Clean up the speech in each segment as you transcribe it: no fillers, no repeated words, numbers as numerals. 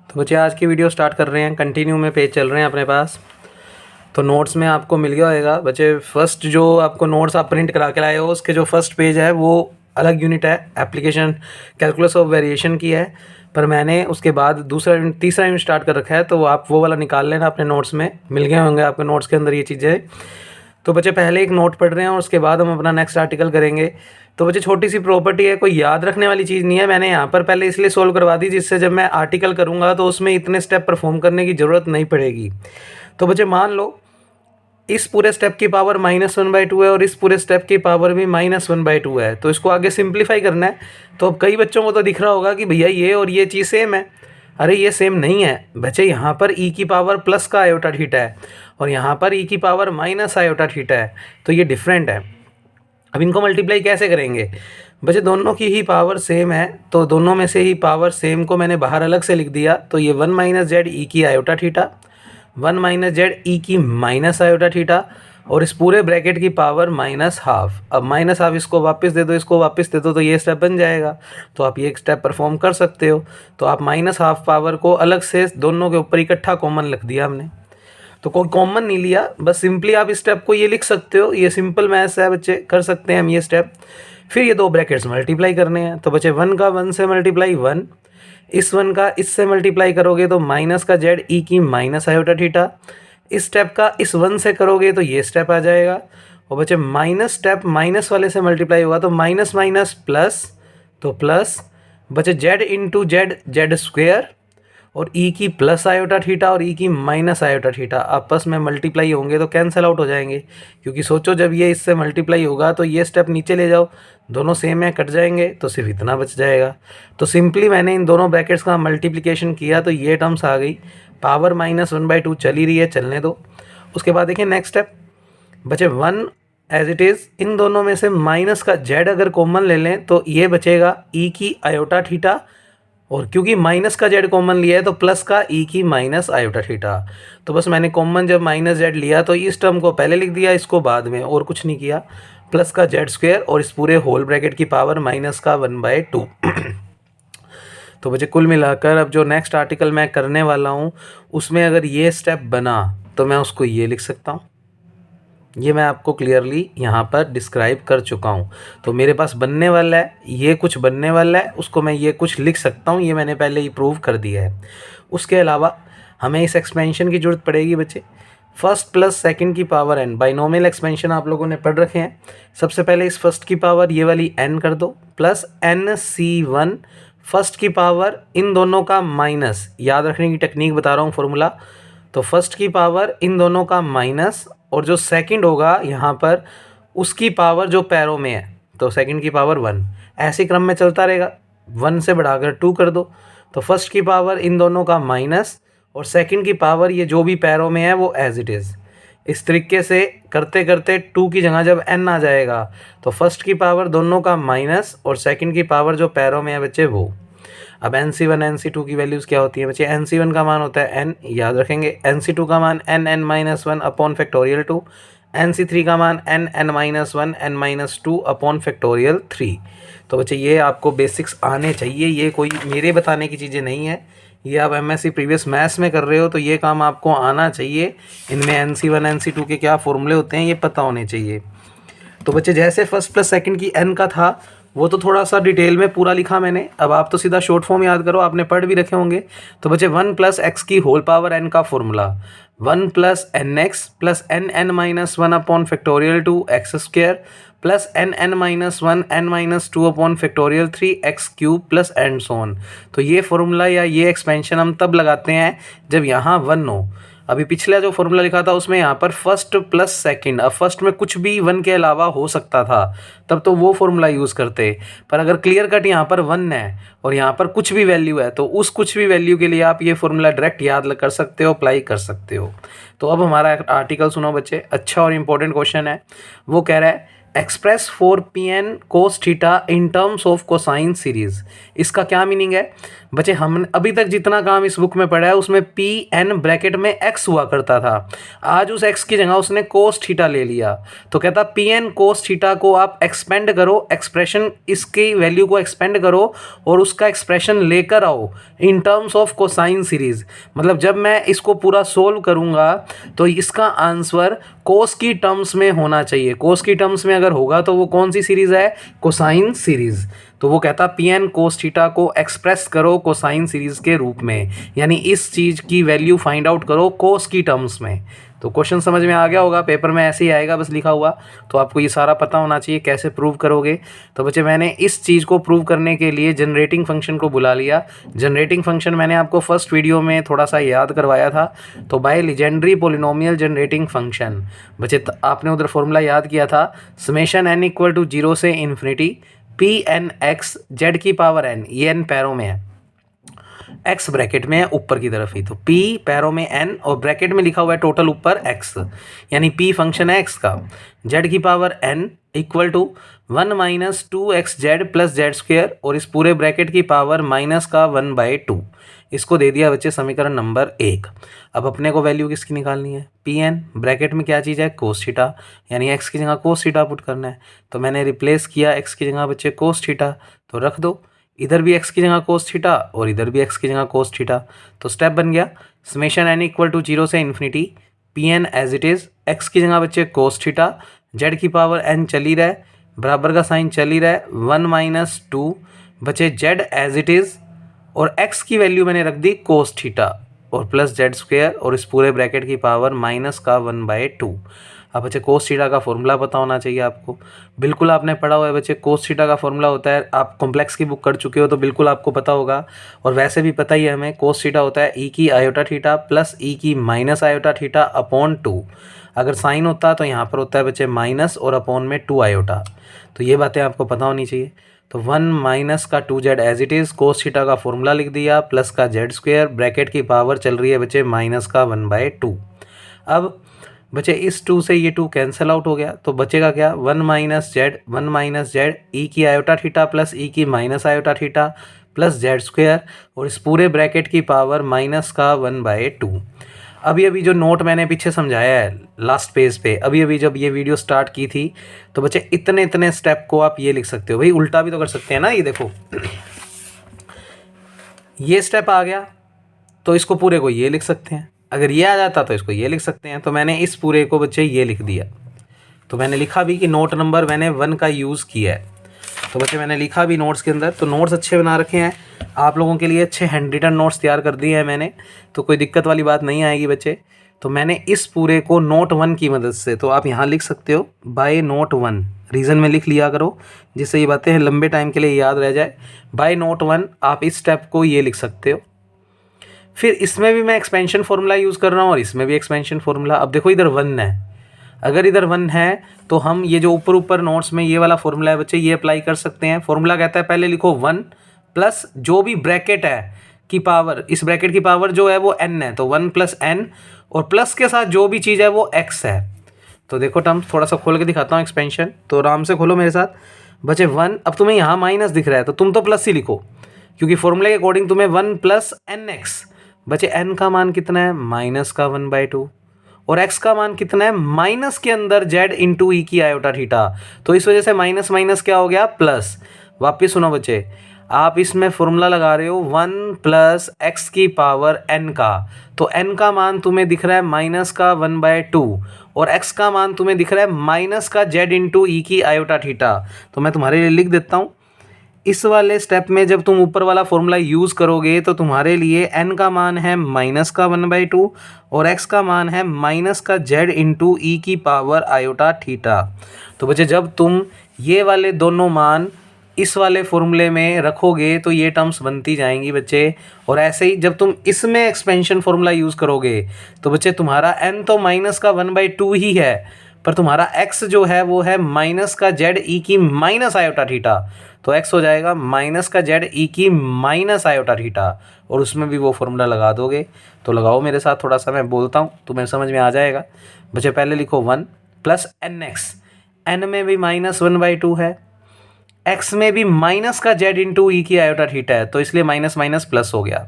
तो बच्चे आज की वीडियो स्टार्ट कर रहे हैं। कंटिन्यू में पेज चल रहे हैं अपने पास। तो नोट्स में आपको मिल गया होगा बच्चे, फर्स्ट जो आपको नोट्स आप प्रिंट करा के लाए हो उसके जो फर्स्ट पेज है वो अलग यूनिट है, एप्लीकेशन कैलकुलस ऑफ वेरिएशन की है। पर मैंने उसके बाद दूसरा तीसरा यूनिट स्टार्ट कर रखा है, तो आप वो वाला निकाल लेना, अपने नोट्स में मिल गए होंगे आपके नोट्स के अंदर ये चीज़ें। तो बच्चे पहले एक नोट पढ़ रहे हैं और उसके बाद हम अपना नेक्स्ट आर्टिकल करेंगे। तो बच्चे छोटी सी प्रॉपर्टी है, कोई याद रखने वाली चीज़ नहीं है। मैंने यहाँ पर पहले इसलिए सोल्व करवा दी जिससे जब मैं आर्टिकल करूँगा तो उसमें इतने स्टेप परफॉर्म करने की ज़रूरत नहीं पड़ेगी। तो बच्चे मान लो इस पूरे स्टेप की पावर -1/2 है और इस पूरे स्टेप की पावर भी -1/2 है। तो इसको आगे सिंप्लीफाई करना है। तो अब कई बच्चों को तो दिख रहा होगा कि भैया ये और ये चीज़ सेम है। अरे ये सेम नहीं है बच्चे, यहाँ पर e की पावर प्लस का आयोटा थीटा है और यहाँ पर e की पावर माइनस आयोटा थीटा है, तो ये डिफरेंट है। अब इनको मल्टीप्लाई कैसे करेंगे बच्चे, दोनों की ही पावर सेम है तो दोनों में से ही पावर सेम को मैंने बाहर अलग से लिख दिया। तो ये 1 - z e की आयोटा थीटा, 1 - z e की माइनस आयोटा थीटा और इस पूरे ब्रैकेट की पावर -½ अब -½ इसको वापस दे दो, इसको वापस दे दो, तो ये स्टेप बन जाएगा। तो आप ये एक स्टेप परफॉर्म कर सकते हो। तो आप -½ पावर को अलग से दोनों के ऊपर इकट्ठा कॉमन लिख दिया हमने। तो कोई कॉमन नहीं लिया, बस सिंपली आप इस स्टेप को ये लिख सकते हो। ये सिंपल मैथ्स है बच्चे, कर सकते हैं हम ये स्टेप। फिर ये दो ब्रैकेट्स मल्टीप्लाई करने हैं। तो बच्चे 1 का 1 से मल्टीप्लाई 1, इस 1 का इससे मल्टीप्लाई करोगे तो माइनस का z e की माइनस आयोटा थीटा, इस स्टेप का इस 1 से करोगे तो ये स्टेप आ जाएगा। और बच्चे माइनस स्टेप माइनस वाले से मल्टीप्लाई होगा तो माइनस माइनस प्लस, तो प्लस बच्चे z into Z, Z square और e की प्लस आयोटा थीटा और e की माइनस आयोटा थीटा आपस में मल्टीप्लाई होंगे तो कैंसिल आउट हो जाएंगे। क्योंकि सोचो जब ये इससे मल्टीप्लाई होगा तो ये स्टेप नीचे ले जाओ, दोनों सेम है, कट जाएंगे तो सिर्फ इतना बच जाएगा। तो सिंपली मैंने इन दोनों ब्रैकेट्स का मल्टीप्लिकेशन किया तो ये टर्म्स आ गई। पावर -1/2 चल ही रही है, चलने दो। उसके बाद देखिए नेक्स्ट स्टेप बचे 1 एज इट इज़, इन दोनों में से माइनस का z अगर कॉमन ले लें तो ये बचेगा e की आयोटा थीटा, और क्योंकि माइनस का z कॉमन लिया है तो प्लस का e की माइनस आयोटा थीटा। तो बस मैंने कॉमन जब -z लिया तो इस टर्म को पहले लिख दिया, इसको बाद में, और कुछ नहीं किया। प्लस का z स्क्वायर और इस पूरे होल ब्रैकेट की पावर माइनस का 1/2। तो बच्चे कुल मिलाकर अब जो नेक्स्ट आर्टिकल मैं करने वाला हूँ उसमें अगर ये स्टेप बना तो मैं उसको ये लिख सकता हूँ। ये मैं आपको क्लियरली यहाँ पर डिस्क्राइब कर चुका हूँ। तो मेरे पास बनने वाला है, ये कुछ बनने वाला है, उसको मैं ये कुछ लिख सकता हूँ, ये मैंने पहले ही प्रूव कर दिया है। उसके अलावा हमें इस एक्सपेंशन की ज़रूरत पड़ेगी बच्चे, फर्स्ट प्लस सेकंड की पावर n। बाइनोमियल एक्सपेंशन आप लोगों ने पढ़ रखे हैं। सबसे पहले इस फर्स्ट की पावर ये वाली n कर दो, प्लस nc1 फर्स्ट की पावर इन दोनों का माइनस, याद रखने की टेक्निक बता रहा हूँ फॉर्मूला। तो फर्स्ट की पावर इन दोनों का माइनस और जो सेकंड होगा यहाँ पर उसकी पावर जो पैरों में है, तो सेकंड की पावर 1, ऐसे क्रम में चलता रहेगा। 1 से बढ़ाकर 2 कर दो। तो फर्स्ट की पावर इन दोनों का माइनस और सेकंड की पावर ये जो भी पैरों में है वो एज इट इज़। इस तरीके से करते करते 2 की जगह जब n आ जाएगा तो फर्स्ट की पावर दोनों का माइनस और सेकंड की पावर जो पैरों में है बच्चे वो। अब nc1 nc2 की वैल्यूज़ क्या होती है बच्चे, nc1 का मान होता है n, याद रखेंगे। nc2 का मान n(n-1) अपॉन फैक्टोरियल 2, nc3 का मान n(n-1) n-2 अपॉन फैक्टोरियल 3। तो बच्चे ये आपको बेसिक्स आने चाहिए, ये कोई मेरे बताने की चीज़ें नहीं है, ये आप एमएससी प्रीवियस मैथ्स में कर रहे हो तो ये काम आपको आना चाहिए। इनमें nc1 nc2 के क्या फॉर्मूले होते हैं ये पता होने चाहिए। तो बच्चे जैसे फर्स्ट प्लस सेकंड की n का था वो तो थोड़ा सा डिटेल में पूरा लिखा मैंने, अब आप तो सीधा शॉर्ट फॉर्म याद करो, आपने पढ़ भी रखे होंगे। तो बच्चे 1 + x की होल पावर n का formula 1 + nx + nn-1 upon factorial 2 x square plus nn-1 n-2 upon factorial 3 x³ plus and so on. तो ये फॉर्मूला या ये एक्सपेंशन हम तब लगाते हैं जब यहाँ 1 हो। अभी पिछला जो फॉर्मूला लिखा था उसमें यहाँ पर फर्स्ट प्लस सेकंड, अब फर्स्ट में कुछ भी 1 के अलावा हो सकता था तब तो वो फॉर्मूला यूज़ करते। पर अगर क्लियर कट यहाँ पर 1 है और यहाँ पर कुछ भी वैल्यू है तो उस कुछ भी वैल्यू के लिए आप ये फॉर्मूला डायरेक्ट याद कर सकते हो, अप्लाई कर सकते हो। तो अब हमारा आर्टिकल सुनो बच्चे, अच्छा और इम्पोर्टेंट क्वेश्चन है। वो कह रहा है express for P n cos theta in terms of cosine series. इसका क्या मीनिंग है बच्चे, हम अभी तक जितना काम इस बुक में पढ़ा है उसमें पी एन ब्रैकेट में एक्स हुआ करता था, आज उस एक्स की जगह उसने कोस थीटा ले लिया। तो कहता पी एन कोस थीटा को आप एक्सपेंड करो, एक्सप्रेशन इसकी वैल्यू को एक्सपेंड करो और उसका एक्सप्रेशन लेकर आओ इन टर्म्स ऑफ कोसाइन सीरीज। मतलब जब मैं इसको पूरा सोल्व करूँगा तो इसका आंसर कोस की टर्म्स में होना चाहिए। कोस की टर्म्स में अगर होगा तो वो कौन सी सीरीज़ है, कोसाइन सीरीज़। तो वो कहता पी एन कोस थीटा को एक्सप्रेस करो कोसाइन सीरीज़ के रूप में, यानी इस चीज़ की वैल्यू फाइंड आउट करो कोस की टर्म्स में। तो क्वेश्चन समझ में आ गया होगा, पेपर में ऐसे ही आएगा बस लिखा हुआ। तो आपको ये सारा पता होना चाहिए कैसे प्रूव करोगे। तो बच्चे मैंने इस चीज़ को प्रूव करने के लिए जनरेटिंग फंक्शन को बुला लिया। जनरेटिंग फंक्शन मैंने आपको फर्स्ट वीडियो में थोड़ा सा याद करवाया था। तो by Legendre polynomial generating function बच्चे आपने उधर फॉर्मूला याद किया था, समेशन n इक्वल टू 0 से infinity P n x z की पावर n, ये एन पैरों में है, एक्स ब्रैकेट में है ऊपर की तरफ ही, तो p पैरों में n और ब्रैकेट में लिखा हुआ है टोटल ऊपर x, यानी p फंक्शन है x का, z की power n equal to 1 minus 2xz plus z square और इस पूरे ब्रैकेट की पावर माइनस का 1/2। इसको दे दिया बच्चे समीकरण नंबर 1। अब अपने को वैल्यू किसकी निकालनी है, पी एन ब्रैकेट में क्या चीज़ है, कोस थीटा, यानी x की जगह कोस थीटा पुट करना है। तो मैंने रिप्लेस किया x की जगह बच्चे कोस थीटा, तो रख दो इधर भी x की जगह कोस थीटा और इधर भी x की जगह कोस थीटा। तो स्टेप बन गया समेशन n इक्वल टू 0 से infinity P n as it is, x की जगह बच्चे कोस थीटा, z की पावर n चली रहा है, बराबर का साइन चल ही रहा है, 1 माइनस 2 बचे z एज इट इज़ और x की वैल्यू मैंने रख दी कोस थीटा और प्लस जेड स्क्वेयर और इस पूरे ब्रैकेट की पावर माइनस का 1/2। अब बच्चे कोस थीटा का फॉर्मूला पता होना चाहिए आपको, बिल्कुल आपने पढ़ा हुआ है बच्चे। कोस थीटा का फॉर्मूला होता है, आप कॉम्प्लेक्स की बुक कर चुके हो तो बिल्कुल आपको पता होगा, और वैसे भी पता ही है हमें। कोस थीटा होता है ई की आयोटा थीटा प्लस ई की माइनस आयोटा थीटा अपॉन 2। अगर साइन होता तो यहाँ पर होता है बच्चे माइनस और अपॉन में 2 आयोटा। तो ये बातें आपको पता होनी चाहिए। तो 1 माइनस का 2z as it is, cos theta का फॉर्मूला लिख दिया, प्लस का जेड स्क्वेयर, ब्रैकेट की पावर चल रही है बच्चे माइनस का 1/2। अब बचे इस 2 से ये 2 कैंसिल आउट हो गया, तो बचेगा क्या, 1 माइनस जेड ई की आयोटा थीटा प्लस ई की minus iota theta plus z square और इस पूरे ब्रैकेट की पावर माइनस का 1/2। अभी जो नोट मैंने पीछे समझाया है लास्ट पेज पे, अभी जब ये वीडियो स्टार्ट की थी तो बच्चे इतने स्टेप को आप ये लिख सकते हो। भाई उल्टा भी तो कर सकते हैं ना, ये देखो ये स्टेप आ गया तो इसको पूरे को ये लिख सकते हैं, अगर ये आ जाता तो इसको ये लिख सकते हैं। तो मैंने इस पूरे को बच्चे ये लिख दिया। तो मैंने लिखा भी कि नोट नंबर मैंने 1 का यूज़ किया है। तो बच्चे मैंने लिखा भी नोट्स के अंदर, तो नोट्स अच्छे बना रखे हैं आप लोगों के लिए, अच्छे हैंड रिटन नोट्स तैयार कर दिए हैं मैंने, तो कोई दिक्कत वाली बात नहीं आएगी बच्चे। तो मैंने इस पूरे को नोट 1 की मदद से, तो आप यहाँ लिख सकते हो बाय नोट 1, रीज़न में लिख लिया करो जिससे ये बातें लंबे टाइम के लिए याद रह जाए। बाय नोट 1 आप इस स्टेप को ये लिख सकते हो। फिर इसमें भी मैं एक्सपेंशन फार्मूला यूज़ कर रहा हूँ और इसमें भी एक्सपेंशन फार्मूला। अब देखो इधर 1 है, अगर इधर 1 है तो हम ये जो ऊपर नोट्स में ये वाला फॉर्मूला है बच्चे ये अप्लाई कर सकते हैं। फॉर्मूला कहता है पहले लिखो 1 प्लस जो भी ब्रैकेट है की पावर, इस ब्रैकेट की पावर जो है वो n है, तो 1 प्लस n और प्लस के साथ जो भी चीज़ है वो x है। तो देखो टर्म थोड़ा सा खोल के दिखाता हूँ एक्सपेंशन, तो आराम से खोलो मेरे साथ बच्चे 1। अब तुम्हें यहाँ माइनस दिख रहा है तो तुम तो प्लस ही लिखो, क्योंकि फॉर्मूले के अकॉर्डिंग तुम्हें 1 प्लस nx बच्चे n का मान कितना है, माइनस का 1/2 और x का मान कितना है, माइनस के अंदर z इंटू ई की आयोटा थीटा। तो इस वजह से माइनस माइनस क्या हो गया, प्लस। वापिस सुनो बच्चे, आप इसमें फॉर्मूला लगा रहे हो 1 प्लस एक्स की पावर n का, तो n का मान तुम्हें दिख रहा है माइनस का 1/2 और x का मान तुम्हें दिख रहा है माइनस का z इंटू ई की आयोटा थीटा। तो मैं तुम्हारे लिए लिख देता हूँ, इस वाले स्टेप में जब तुम ऊपर वाला फॉर्मूला यूज़ करोगे तो तुम्हारे लिए n का मान है माइनस का 1/2 और x का मान है माइनस का z इंटू ई की पावर आयोटा थीटा। तो बच्चे जब तुम ये वाले दोनों मान इस वाले फॉर्मूले में रखोगे तो ये टर्म्स बनती जाएंगी बच्चे। और ऐसे ही जब तुम इसमें एक्सपेंशन फॉर्मूला यूज़ करोगे तो बच्चे तुम्हारा n तो माइनस का 1/2 ही है, पर तुम्हारा x जो है वो है माइनस का z ई की माइनस आयोटा थीटा। तो x हो जाएगा माइनस का z ई की माइनस आयोटा थीटा और उसमें भी वो फॉर्मूला लगा दोगे। तो लगाओ मेरे साथ, थोड़ा सा मैं बोलता हूँ तुम्हें समझ में आ जाएगा। बच्चे पहले लिखो 1 प्लस nx, n में भी -1/2 है, x में भी माइनस का z इंटू ई की आयोटा थीटा है, तो इसलिए माइनस माइनस प्लस हो गया।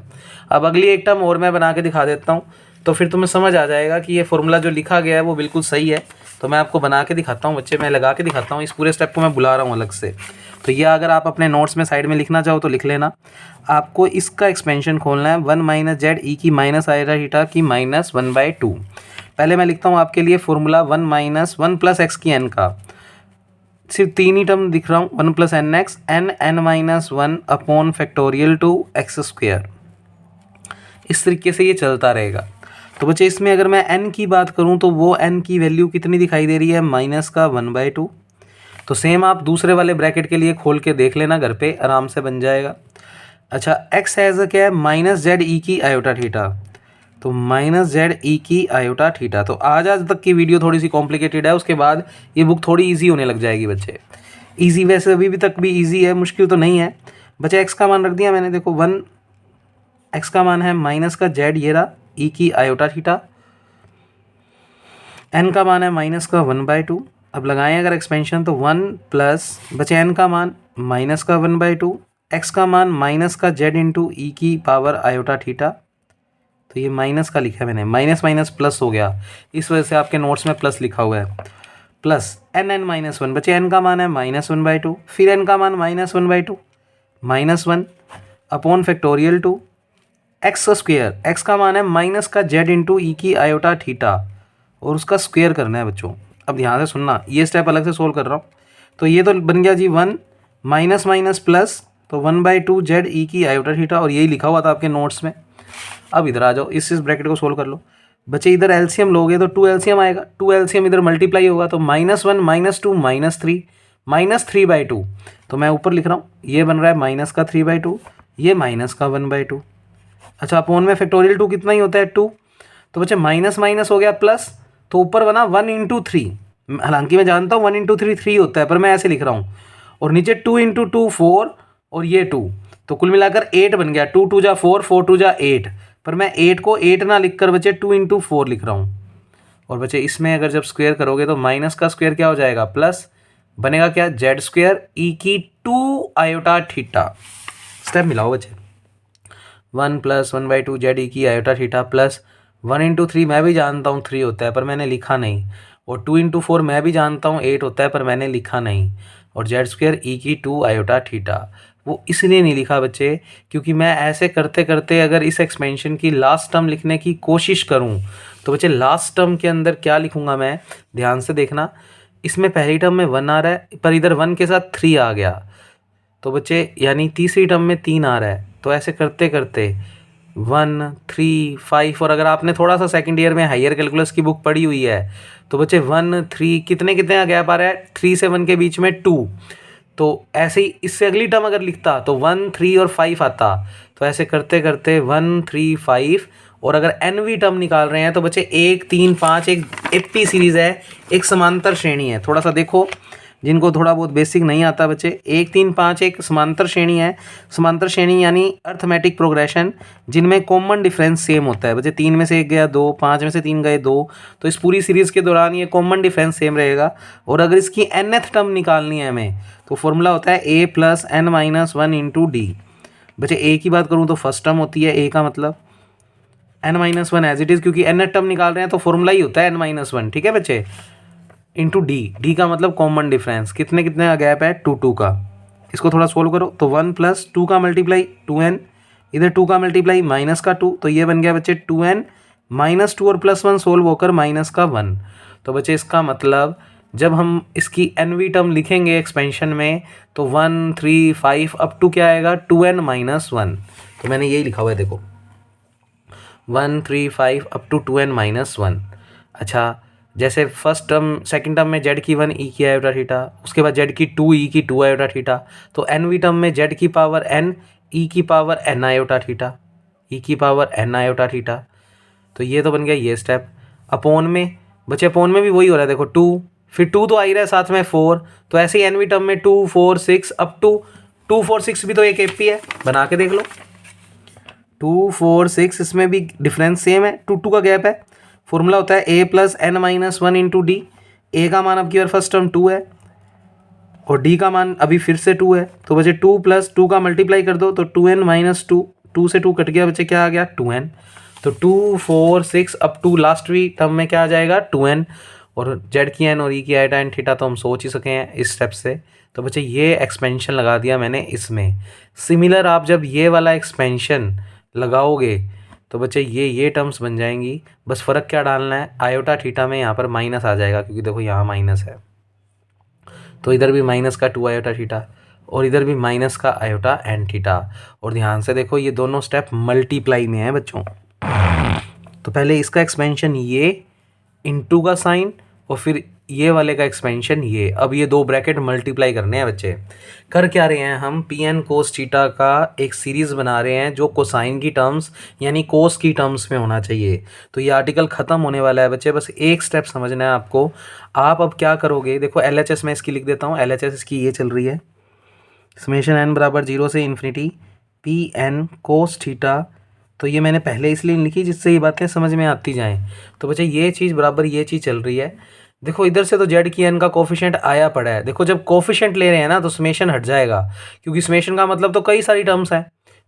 अब अगली एक टर्म और मैं बना के दिखा देता हूँ, तो फिर तुम्हें समझ आ जाएगा कि ये फॉर्मूला जो लिखा गया है वो बिल्कुल सही है। तो मैं आपको बना के दिखाता हूँ बच्चे, मैं लगा के दिखाता हूँ, इस पूरे स्टेप को मैं बुला रहा हूँ अलग से। तो ये अगर आप अपने नोट्स में साइड में लिखना चाहो तो लिख लेना। आपको इसका एक्सपेंशन खोलना है 1 माइनस जेड ई की माइनस आयोटा थीटा की -1/2। पहले मैं लिखता हूँ आपके लिए फॉर्मूला 1 माइनस 1 प्लस एक्स की एन का, सिर्फ तीन ही टर्म दिख रहा हूँ, 1 plus n x n minus 1 upon factorial two x square. इस तरीके से ये चलता रहेगा। तो बच्चे इसमें अगर मैं n की बात करूं तो वो n की वैल्यू कितनी दिखाई दे रही है, -1/2। तो सेम आप दूसरे वाले ब्रैकेट के लिए खोल के देख लेना, घर पे आराम से बन जाएगा। अच्छा, x एज क्या है, -z e की आयोटा थीटा, तो -z e की आयोटा थीटा। तो आज तक की वीडियो थोड़ी सी कॉम्प्लिकेटेड है, उसके बाद ये बुक थोड़ी ईजी होने लग जाएगी बच्चे। ईजी वैसे अभी भी तक भी ईजी है, मुश्किल तो नहीं है बच्चे। x का मान रख दिया मैंने, देखो 1, x का मान है माइनस का z, ये रहा e की आयोटा थीटा, n का मान है माइनस का 1/2। अब लगाएं अगर एक्सपेंशन तो 1 प्लस बचे n का मान माइनस का 1/2, x का मान माइनस का z इंटू ई की पावर आयोटा थीटा। तो ये माइनस का लिखा है मैंने, माइनस माइनस प्लस हो गया, इस वजह से आपके नोट्स में प्लस लिखा हुआ है। प्लस n(-1) बचे, n का मान है -1/2, फिर n का मान -1/2 -1 upon factorial two x square. X का मान है माइनस का z इंटू ई की आयोटा थीटा, और उसका स्क्वेयर करना है बच्चों। अब ध्यान से सुनना, ये स्टेप अलग से सोल्व कर रहा हूँ। तो ये तो बन गया जी 1 माइनस माइनस प्लस, तो 1/2 z ई की आयोटा थीटा, और यही लिखा हुआ था आपके नोट्स में। अब इधर आ जाओ, इस ब्रैकेट को सोल्व कर लो बच्चे। इधर एलसीएम लोगे तो 2 एलसीएम आएगा, 2 एलसीएम इधर मल्टीप्लाई होगा, तो -1 -2 -3 -3/2। तो मैं ऊपर लिख रहा हूँ, ये बन रहा है माइनस का 3/2, ये माइनस का 1/2। अच्छा, अपॉन में फैक्टोरियल 2 कितना ही होता है 2, तो बच्चे माइनस माइनस हो गया प्लस, तो ऊपर बना 1 इंटू 3। हालांकि मैं जानता हूँ 1 इंटू 3 3 होता है, पर मैं ऐसे लिख रहा हूँ। और नीचे 2 इंटू 2 4, और ये 2, तो कुल मिलाकर 8 बन गया। 2 2 जा 4, 4 2 जा 8, पर मैं 8 को 8 ना लिख कर बच्चे 2 इंटू 4 लिख रहा हूँ। और बच्चे इसमें अगर जब स्क्वायर करोगे तो माइनस का स्क्वायर क्या हो जाएगा, प्लस बनेगा क्या, जेड स्क्वायर ई की 2 आयोटा थीटा। स्टेप मिलाओ बच्चे, 1 प्लस 1/2 जेड ई की आयोटा थीटा प्लस 1 इंटू 3 मैं भी जानता हूँ 3 होता है, पर मैंने लिखा नहीं। और 2 इंटू 4 मैं भी जानता हूँ 8 होता है, पर मैंने लिखा नहीं। और जेड स्क्वायर ई की 2 आयोटा थीटा, वो इसलिए नहीं लिखा बच्चे क्योंकि मैं ऐसे करते करते अगर इस एक्सपेंशन की लास्ट टर्म लिखने की कोशिश करूँ तो बच्चे लास्ट टर्म के अंदर क्या लिखूँगा मैं, ध्यान से देखना। इसमें पहली टर्म में 1 आ रहा है, पर इधर 1 के साथ 3 आ गया, तो बच्चे यानी तीसरी टर्म में 3 आ रहा है। तो ऐसे करते करते 1 3 5, और अगर आपने थोड़ा सा सेकंड ईयर में हायर कैलकुलस की बुक पढ़ी हुई है तो बच्चे 1 3 कितने कितने का गैप आ रहा है, 3 से 1 के बीच में 2। तो ऐसे ही इससे अगली टर्म अगर लिखता तो 1 3 और 5 आता। तो ऐसे करते करते 1 3 5, और अगर एनवी टर्म निकाल रहे हैं तो बच्चे 1 3 5 एक एपी सीरीज़ है, एक समांतर श्रेणी है। थोड़ा सा देखो, जिनको थोड़ा बहुत बेसिक नहीं आता बच्चे, 1 3 5 एक समांतर श्रेणी है। समांतर श्रेणी यानी अर्थमेटिक प्रोग्रेशन जिनमें कॉमन डिफरेंस सेम होता है बच्चे। 3 में से 1 गया 2, 5 में से 3 गए 2, तो इस पूरी सीरीज़ के दौरान ये कॉमन डिफरेंस सेम रहेगा। और अगर इसकी nth टर्म निकालनी है हमें तो फॉर्मूला होता है a plus n-1 into D. बच्चे a की बात करूँ तो फर्स्ट टर्म होती है a का मतलब, n-1 एज इट इज़, क्योंकि nth टर्म निकाल रहे हैं तो फॉर्मूला ही होता है n-1, ठीक है बच्चे, इंटू डी। डी का मतलब कॉमन डिफरेंस, कितने कितने का गैप है, 2 2 का। इसको थोड़ा सोल्व करो तो 1 प्लस 2 का मल्टीप्लाई 2n, इधर 2 का मल्टीप्लाई माइनस का 2, तो ये बन गया बच्चे 2n माइनस 2 और प्लस 1 सोल्व होकर माइनस का 1। तो बच्चे इसका मतलब जब हम इसकी nवी टर्म लिखेंगे एक्सपेंशन में तो 1 3 5 अप टू क्या आएगा, 2n-1। तो मैंने यही लिखा हुआ है देखो, 1 3 5 अप टू 2n-1। अच्छा, जैसे फर्स्ट टर्म सेकंड टर्म में जेड की 1 ई की आयोटा थीटा, उसके बाद जेड की 2 ई की 2 आयोटा थीटा, तो एनवी टर्म में जेड की पावर n ई की पावर n आयोटा थीटा, ई की पावर n आयोटा थीटा। तो ये तो बन गया ये स्टेप। अपॉन में बच्चे, अपॉन में भी वही हो रहा है देखो, 2 फिर 2 तो आ ही रहा है साथ में 4, तो ऐसे ही एनवी टर्म में 2 4 6 अप टू 2 4 6 भी तो एक एपी है, बना के देख लो। 2 4 6 इसमें भी डिफरेंस सेम है, 2 2 का गैप है। फॉर्मूला होता है a plus n-1 into d. A का मान आपकी बार फर्स्ट टर्म 2 है और डी का मान अभी फिर से 2 है, तो बचे 2 + 2 का मल्टीप्लाई कर दो तो 2n - 2, 2 से 2 कट गया, बचे क्या आ गया 2n। तो 2 4 6 अप टू लास्ट भी टर्म में क्या आ जाएगा 2n। और जेड की एन और ई की आइटा एन थीटा तो हम सोच ही सके हैं इस स्टेप से। तो बच्चे ये एक्सपेंशन लगा दिया मैंने इसमें। सिमिलर आप जब ये वाला एक्सपेंशन लगाओगे तो बच्चे ये टर्म्स बन जाएंगी। बस फ़र्क क्या डालना है, आयोटा थीटा में यहाँ पर माइनस आ जाएगा क्योंकि देखो यहाँ माइनस है, तो इधर भी माइनस का 2 आयोटा थीटा और इधर भी माइनस का आयोटा एन थीटा। और ध्यान से देखो ये दोनों स्टेप मल्टीप्लाई में है बच्चों। तो पहले इसका एक्सपेंशन ये इनटू का साइन और फिर ये वाले का एक्सपेंशन ये। अब ये दो ब्रैकेट मल्टीप्लाई करने हैं बच्चे। कर क्या रहे हैं हम, पी एन कोस थीटा का एक सीरीज़ बना रहे हैं जो कोसाइन की टर्म्स यानी कोस की टर्म्स में होना चाहिए। तो ये आर्टिकल ख़त्म होने वाला है बच्चे, बस एक स्टेप समझना है आपको। आप अब क्या करोगे, देखो एल एच एस मैं इसकी लिख देता हूँ। एल एच एस इसकी ये चल रही है, समेशन एन बराबर 0 से infinity P n cos theta. तो ये मैंने पहले इसलिए लिखी जिससे ये बातें समझ में आती जाएं। तो बच्चे ये चीज़ बराबर ये चीज़ चल रही है। देखो इधर से तो जेड की एन का कोफिशिएंट आया पड़ा है। देखो जब कोफिशिएंट ले रहे हैं ना तो समेशन हट जाएगा, क्योंकि समेशन का मतलब तो कई सारी टर्म्स हैं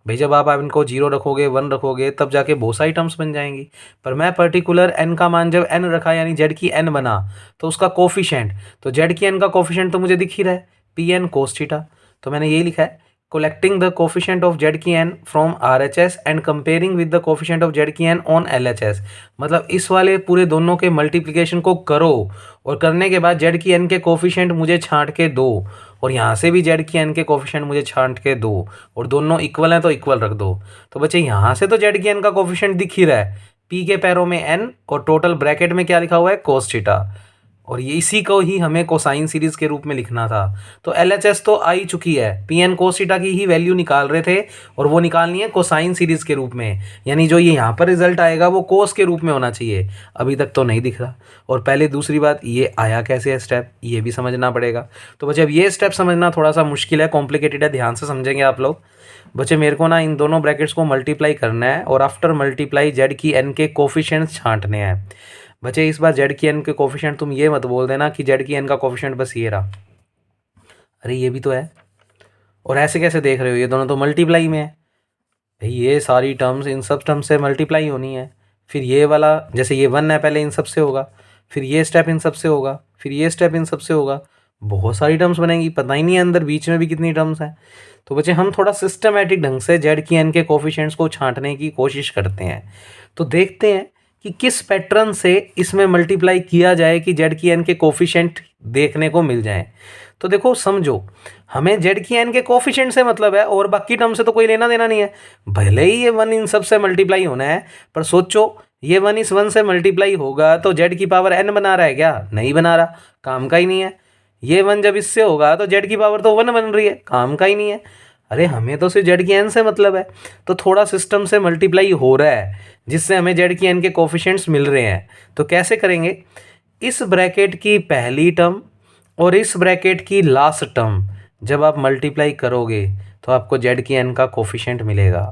भाई। जब आप इनको 0 रखोगे 1 रखोगे तब जाके बहुत सारी टर्म्स बन जाएंगी। पर मैं पर्टिकुलर एन का मान जब एन रखा यानी जेड की एन बना तो उसका कोफिशिएंट, तो जेड की एन का कोफिशिएंट तो मुझे दिख ही रहा है पी एन कोस थीटा। तो मैंने यही लिखा है, collecting the coefficient of z की n from RHS and comparing with the coefficient of z की n on LHS। मतलब इस वाले पूरे दोनों के मल्टीप्लिकेशन को करो और करने के बाद z की n के कोफिशिएंट मुझे छांट के दो और यहाँ से भी z की n के कोफिशिएंट मुझे छांट के दो और दोनों इक्वल हैं तो इक्वल रख दो। तो बच्चे यहाँ से तो z की n का कोफिशिएंट दिख ही रहा है, p के पैरों में n और टोटल ब्रैकेट में क्या लिखा हुआ है कोस थीटा। और ये इसी को ही हमें कोसाइन सीरीज के रूप में लिखना था। तो एलएचएस तो आ ही चुकी है, पी एन कोस थीटा की ही वैल्यू निकाल रहे थे और वो निकालनी है कोसाइन सीरीज के रूप में, यानी जो ये यहाँ पर रिजल्ट आएगा वो कोस के रूप में होना चाहिए। अभी तक तो नहीं दिख रहा। और पहले दूसरी बात, ये आया कैसे है स्टेप, ये भी समझना पड़ेगा। तो बच्चे अब ये स्टेप समझना थोड़ा सा मुश्किल है, कॉम्प्लिकेटेड है, ध्यान से समझेंगे आप लोग। बच्चे मेरे को ना इन दोनों ब्रैकेट्स को मल्टीप्लाई करना है और आफ्टर मल्टीप्लाई जेड की एन के कोफिशिएंट्स छांटने हैं। बच्चे इस बार जेड की एन के कोफिशिएंट तुम ये मत बोल देना कि जेड की एन का कोफिशिएंट बस ये रहा, अरे ये भी तो है। और ऐसे कैसे देख रहे हो, ये दोनों तो मल्टीप्लाई में है भाई। ये सारी टर्म्स इन सब टर्म्स से मल्टीप्लाई होनी है। फिर ये वाला जैसे ये 1 है पहले इन सब से होगा, फिर ये स्टेप इन सब से होगा, फिर ये स्टेप इन सब से होगा। बहुत सारी टर्म्स बनेंगी, पता ही नहीं है अंदर बीच में भी कितनी टर्म्स हैं। तो बच्चे हम थोड़ा सिस्टमेटिक ढंग से जेड की एन के कोफिशिएंट्स को छांटने की कोशिश करते हैं। तो देखते हैं कि किस पैटर्न से इसमें मल्टीप्लाई किया जाए कि जेड की एन के कोफिशिएंट देखने को मिल जाए। तो देखो समझो, हमें जेड की एन के कोफिशिएंट से मतलब है और बाकी टर्म से तो कोई लेना देना नहीं है। भले ही ये 1 इन सब से मल्टीप्लाई होना है, पर सोचो ये 1 इस 1 से मल्टीप्लाई होगा तो जेड की पावर एन बना रहा है क्या, नहीं बना रहा, काम का ही नहीं है। ये 1 जब इससे होगा तो जेड की पावर तो 1 बन रही है, काम का ही नहीं है। अरे हमें तो सिर्फ जेड की एन से मतलब है। तो थोड़ा सिस्टम से मल्टीप्लाई हो रहा है जिससे हमें जेड की एन के कोफिशिएंट्स मिल रहे हैं। तो कैसे करेंगे, इस ब्रैकेट की पहली टर्म और इस ब्रैकेट की लास्ट टर्म जब आप मल्टीप्लाई करोगे तो आपको जेड की एन का कोफिशिएंट मिलेगा।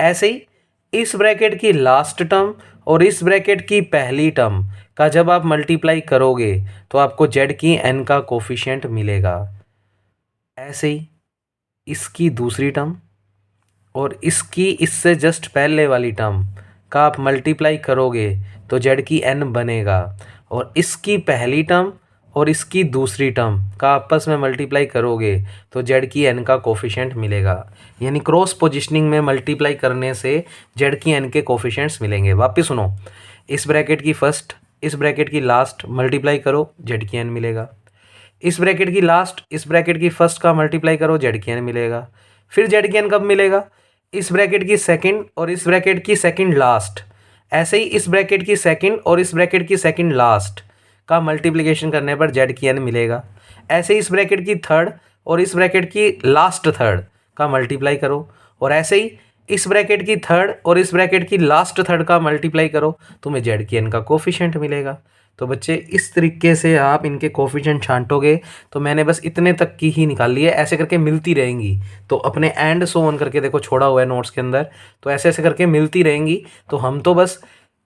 ऐसे ही इस ब्रैकेट की लास्ट टर्म और इस ब्रैकेट की पहली टर्म का जब आप मल्टीप्लाई करोगे तो आपको जेड की एन का कोफिशिएंट मिलेगा। ऐसे ही इसकी दूसरी टर्म और इसकी इससे जस्ट पहले वाली टर्म का आप मल्टीप्लाई करोगे तो जेड की एन बनेगा। और इसकी पहली टर्म और इसकी दूसरी टर्म का आपस में मल्टीप्लाई करोगे तो जेड की एन का कोफिशिएंट मिलेगा। यानी क्रॉस पोजिशनिंग में मल्टीप्लाई करने से जेड की एन के कोफिशिएंट्स मिलेंगे। वापस सुनो, इस ब्रैकेट की फर्स्ट इस ब्रैकेट की लास्ट मल्टीप्लाई करो जेड की एन मिलेगा। इस ब्रैकेट की लास्ट इस ब्रैकेट की फर्स्ट का मल्टीप्लाई करो जेड की एन मिलेगा। फिर जेड की एन कब मिलेगा, इस ब्रैकेट की सेकंड और इस ब्रैकेट की सेकंड लास्ट। ऐसे ही इस ब्रैकेट की सेकंड और इस ब्रैकेट की सेकंड लास्ट का मल्टीप्लिकेशन करने पर जेड की एन मिलेगा। ऐसे ही इस ब्रैकेट की थर्ड और इस ब्रैकेट की लास्ट थर्ड का मल्टीप्लाई करो और ऐसे ही इस ब्रैकेट की थर्ड और इस ब्रैकेट की लास्ट थर्ड का मल्टीप्लाई करो, तुम्हें जेड की एन का कोफिशिएंट मिलेगा। तो बच्चे इस तरीके से आप इनके कोफिशिएंट छांटोगे। तो मैंने बस इतने तक की ही निकाल ली है, ऐसे करके मिलती रहेंगी। तो अपने एंड सो ऑन करके देखो छोड़ा हुआ है नोट्स के अंदर, तो ऐसे ऐसे करके मिलती रहेंगी। तो हम तो बस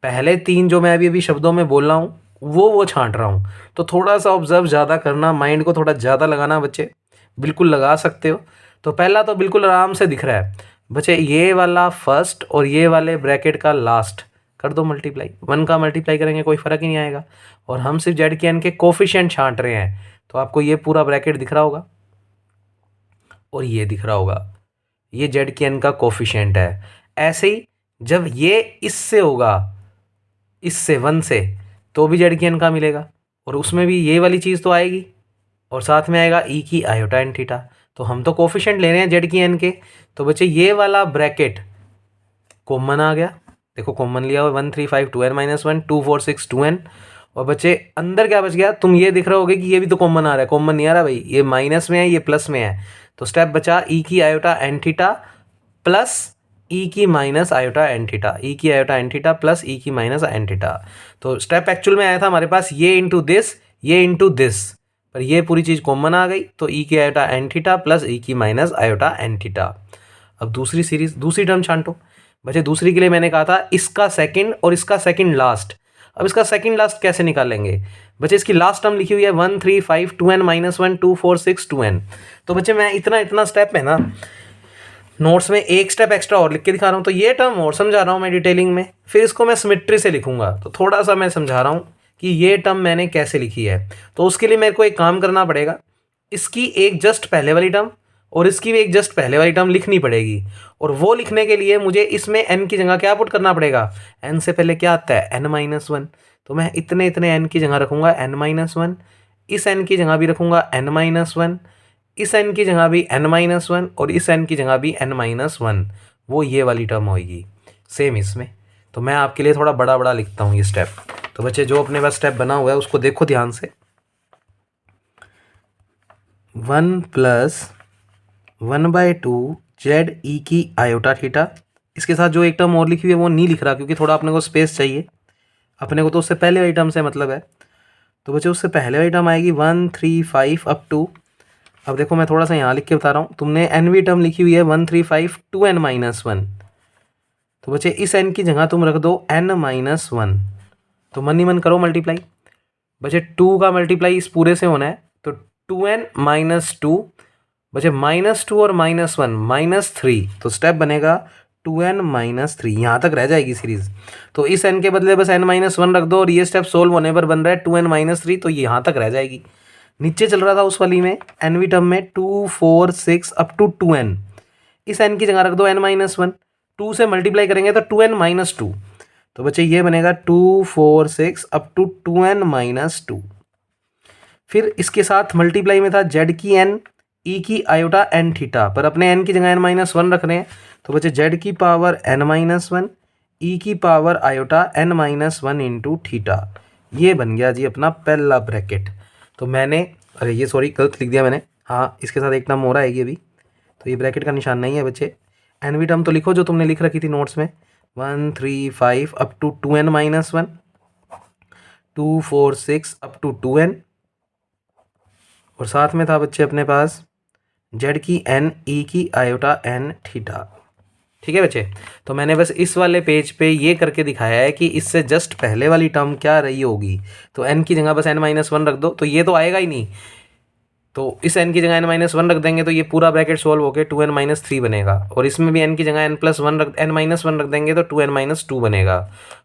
पहले 3 जो मैं अभी शब्दों में बोल रहा हूँ वो छांट रहा हूँ। तो थोड़ा सा ऑब्जर्व ज़्यादा करना, माइंड को थोड़ा ज़्यादा लगाना बच्चे, बिल्कुल लगा सकते हो। तो पहला तो बिल्कुल आराम से दिख रहा है बच्चे, ये वाला फर्स्ट और ये वाले ब्रैकेट का लास्ट कर दो मल्टीप्लाई, 1 का मल्टीप्लाई करेंगे कोई फ़र्क ही नहीं आएगा। और हम सिर्फ जेड के एन के कोफिशिएंट छांट रहे हैं, तो आपको ये पूरा ब्रैकेट दिख रहा होगा और ये दिख रहा होगा, ये जेड के एन का कोफिशिएंट है। ऐसे ही जब ये इससे होगा, इससे 1 से, तो भी जेड के एन का मिलेगा और उसमें भी ये वाली चीज़ तो आएगी और साथ में आएगा ई की आयोटा एन थीटा। तो हम तो कोफिशिएंट ले रहे हैं जेड की एन के, तो बच्चे ये वाला ब्रैकेट कॉमन आ गया। देखो कॉमन लिया हुआ 1 3 5 2n - 1 2 4 6 2n। और बच्चे अंदर क्या बच गया, तुम ये दिख रहे होगे कि ये भी तो कॉमन आ रहा है, कॉमन नहीं आ रहा भाई, ये माइनस में है ये प्लस में है। तो स्टेप बचा ई की iota N theta plus e की माइनस आयोटा एन थीटा, ई की iota N theta plus e की माइनस एन थीटा। तो स्टेप एक्चुअल में आया था हमारे पास ये इंटू दिस, ये इंटू दिस, पर ये पूरी चीज़ कॉमन आ गई, तो ई की iota N theta plus e की माइनस आयोटा एन थीटा। अब दूसरी सीरीज, दूसरी टर्म छांटो बच्चे। दूसरी के लिए मैंने कहा था इसका सेकंड और इसका सेकंड लास्ट। अब इसका सेकंड लास्ट कैसे निकालेंगे बच्चे, इसकी लास्ट टर्म लिखी हुई है 1 3 5 2n - 1 2 4 6 2n। तो बच्चे मैं इतना स्टेप है ना नोट्स में एक स्टेप एक्स्ट्रा और लिख के दिखा रहा हूँ, तो ये टर्म और समझा रहा हूँ मैं डिटेलिंग में, फिर इसको मैं सिमेट्री से लिखूंगा। तो थोड़ा सा मैं समझा रहा हूँ कि ये टर्म मैंने कैसे लिखी है। तो उसके लिए मेरे को एक काम करना पड़ेगा, इसकी एक जस्ट पहले वाली टर्म और इसकी भी एक जस्ट पहले वाली टर्म लिखनी पड़ेगी। और वो लिखने के लिए मुझे इसमें n की जगह क्या पुट करना पड़ेगा, n से पहले क्या आता है n-1। तो मैं इतने n की जगह रखूँगा n-1, इस n की जगह भी रखूँगा n-1, इस n की जगह भी n-1 और इस n की जगह भी n-1। वो ये वाली टर्म होगी सेम इसमें। तो मैं आपके लिए थोड़ा बड़ा बड़ा लिखता हूँ ये स्टेप। तो बच्चे जो अपने पास स्टेप बना हुआ है उसको देखो ध्यान से। 1 + 1/2 जेड ई की आयोटा थीटा। इसके साथ जो एक टर्म और लिखी हुई है वो नहीं लिख रहा क्योंकि थोड़ा अपने को स्पेस चाहिए, अपने को तो उससे पहले वाली टर्म से मतलब है। तो बच्चे उससे पहले वाली टर्म आएगी 1 3 5 अप टू, अब देखो मैं थोड़ा सा यहाँ लिख के बता रहा हूँ, तुमने एनवी टर्म लिखी हुई है 1 3 5 2n - 1। तो बच्चे इस n की जगह तुम रख दो n-1। तो मन ही मन करो मल्टीप्लाई बच्चे, 2 का मल्टीप्लाई इस पूरे से होना है, तो 2n - 2 बच्चे -2 और -1 -3। तो स्टेप बनेगा 2n - 3, यहाँ तक रह जाएगी सीरीज। तो इस n के बदले बस n-1 रख दो और ये स्टेप सोल्व होने पर बन रहा है 2n - 3, तो ये यहाँ तक रह जाएगी। नीचे चल रहा था उस वाली में एनवी टर्म में 2 4 6 अप टू 2n, इस n की जगह रख दो n-1, 2 से मल्टीप्लाई करेंगे तो 2n - 2। तो बच्चे ये बनेगा 2 4 6 अप टू 2n - 2। फिर इसके साथ मल्टीप्लाई में था जेड की एन ई की आयोटा एन थीटा, पर अपने n की जगह n-1 रख रहे हैं। तो बच्चे जेड की पावर n-1 ई की power iota n-1 into theta. ये बन गया जी अपना पहला ब्रैकेट। तो मैंने, अरे ये सॉरी गलत लिख दिया मैंने, हाँ इसके साथ एक टर्म हो रहा है ये भी, तो ये ब्रैकेट का निशान नहीं है बच्चे। एनवी टर्म तो लिखो जो तुमने लिख रखी थी नोट्स में, 1 3 5 up to 2n - 1, 2 4 6 up to 2n, और साथ में था बच्चे अपने पास जेड की एन ई की आयोटा एन थीटा। ठीक है बच्चे, तो मैंने बस इस वाले पेज पे ये करके दिखाया है कि इससे जस्ट पहले वाली टर्म क्या रही होगी। तो n की जगह बस n-1 रख दो, तो ये तो आएगा ही नहीं, तो इस n की जगह n-1 रख देंगे तो ये पूरा ब्रैकेट सोल्व होकर 2n - 3 बनेगा। और इसमें भी n की जगह n-1 रख देंगे तो 2n - 2 बनेगा।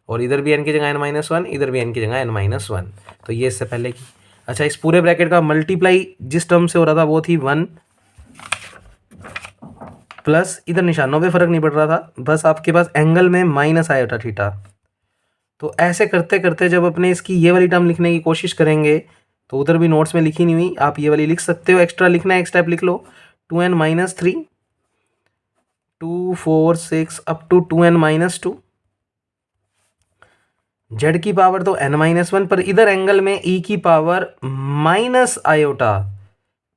और इधर भी n की जगह n-1, इधर भी n की जगह n-1। तो ये इससे पहले की। अच्छा, इस पूरे ब्रैकेट का मल्टीप्लाई जिस टर्म से हो रहा था वो थी 1, प्लस इधर निशानों पे फर्क नहीं पड़ रहा था, बस आपके पास एंगल में माइनस आयोटा थीटा। तो ऐसे करते करते जब अपने इसकी ये वाली टर्म लिखने की कोशिश करेंगे, तो उधर भी नोट्स में लिखी नहीं हुई, आप ये वाली लिख सकते हो, एक्स्ट्रा लिखना है एक स्टेप लिख लो, 2n - 3 2 4 6 up to 2n - 2। Z की पावर तो n-1, पर इधर एंगल में ई की power minus iota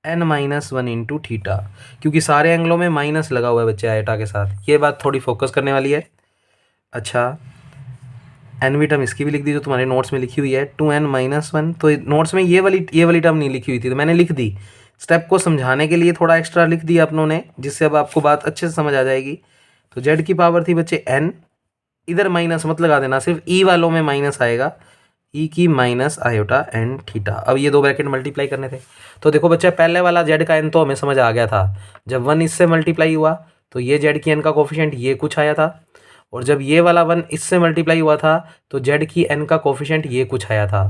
n-1 into theta, क्योंकि सारे एंगलों में माइनस लगा हुआ है बच्चे आयोटा के साथ। ये बात थोड़ी फोकस करने वाली है। अच्छा, एनवी टर्म इसकी भी लिख दी जो तुम्हारे नोट्स में लिखी हुई है 2n - 1। तो नोट्स में ये वाली टर्म नहीं लिखी हुई थी, तो मैंने लिख दी। स्टेप को समझाने के लिए थोड़ा एक्स्ट्रा लिख दिया अपनों ने, जिससे अब आपको बात अच्छे से समझ आ जाएगी। तो जेड की पावर थी बच्चे n, इधर माइनस मत लगा देना, सिर्फ ई वालों में माइनस आएगा, ई की माइनस आयोटा एन थीटा। अब ये दो ब्रैकेट मल्टीप्लाई करने थे, तो देखो बच्चा पहले वाला जेड का एन तो हमें समझ आ गया था। जब 1 इससे मल्टीप्लाई हुआ तो ये जेड की एन का कोफिशिएंट ये कुछ आया था, और जब ये वाला 1 इससे मल्टीप्लाई हुआ था तो जेड की एन का कोफिशिएंट ये कुछ आया था।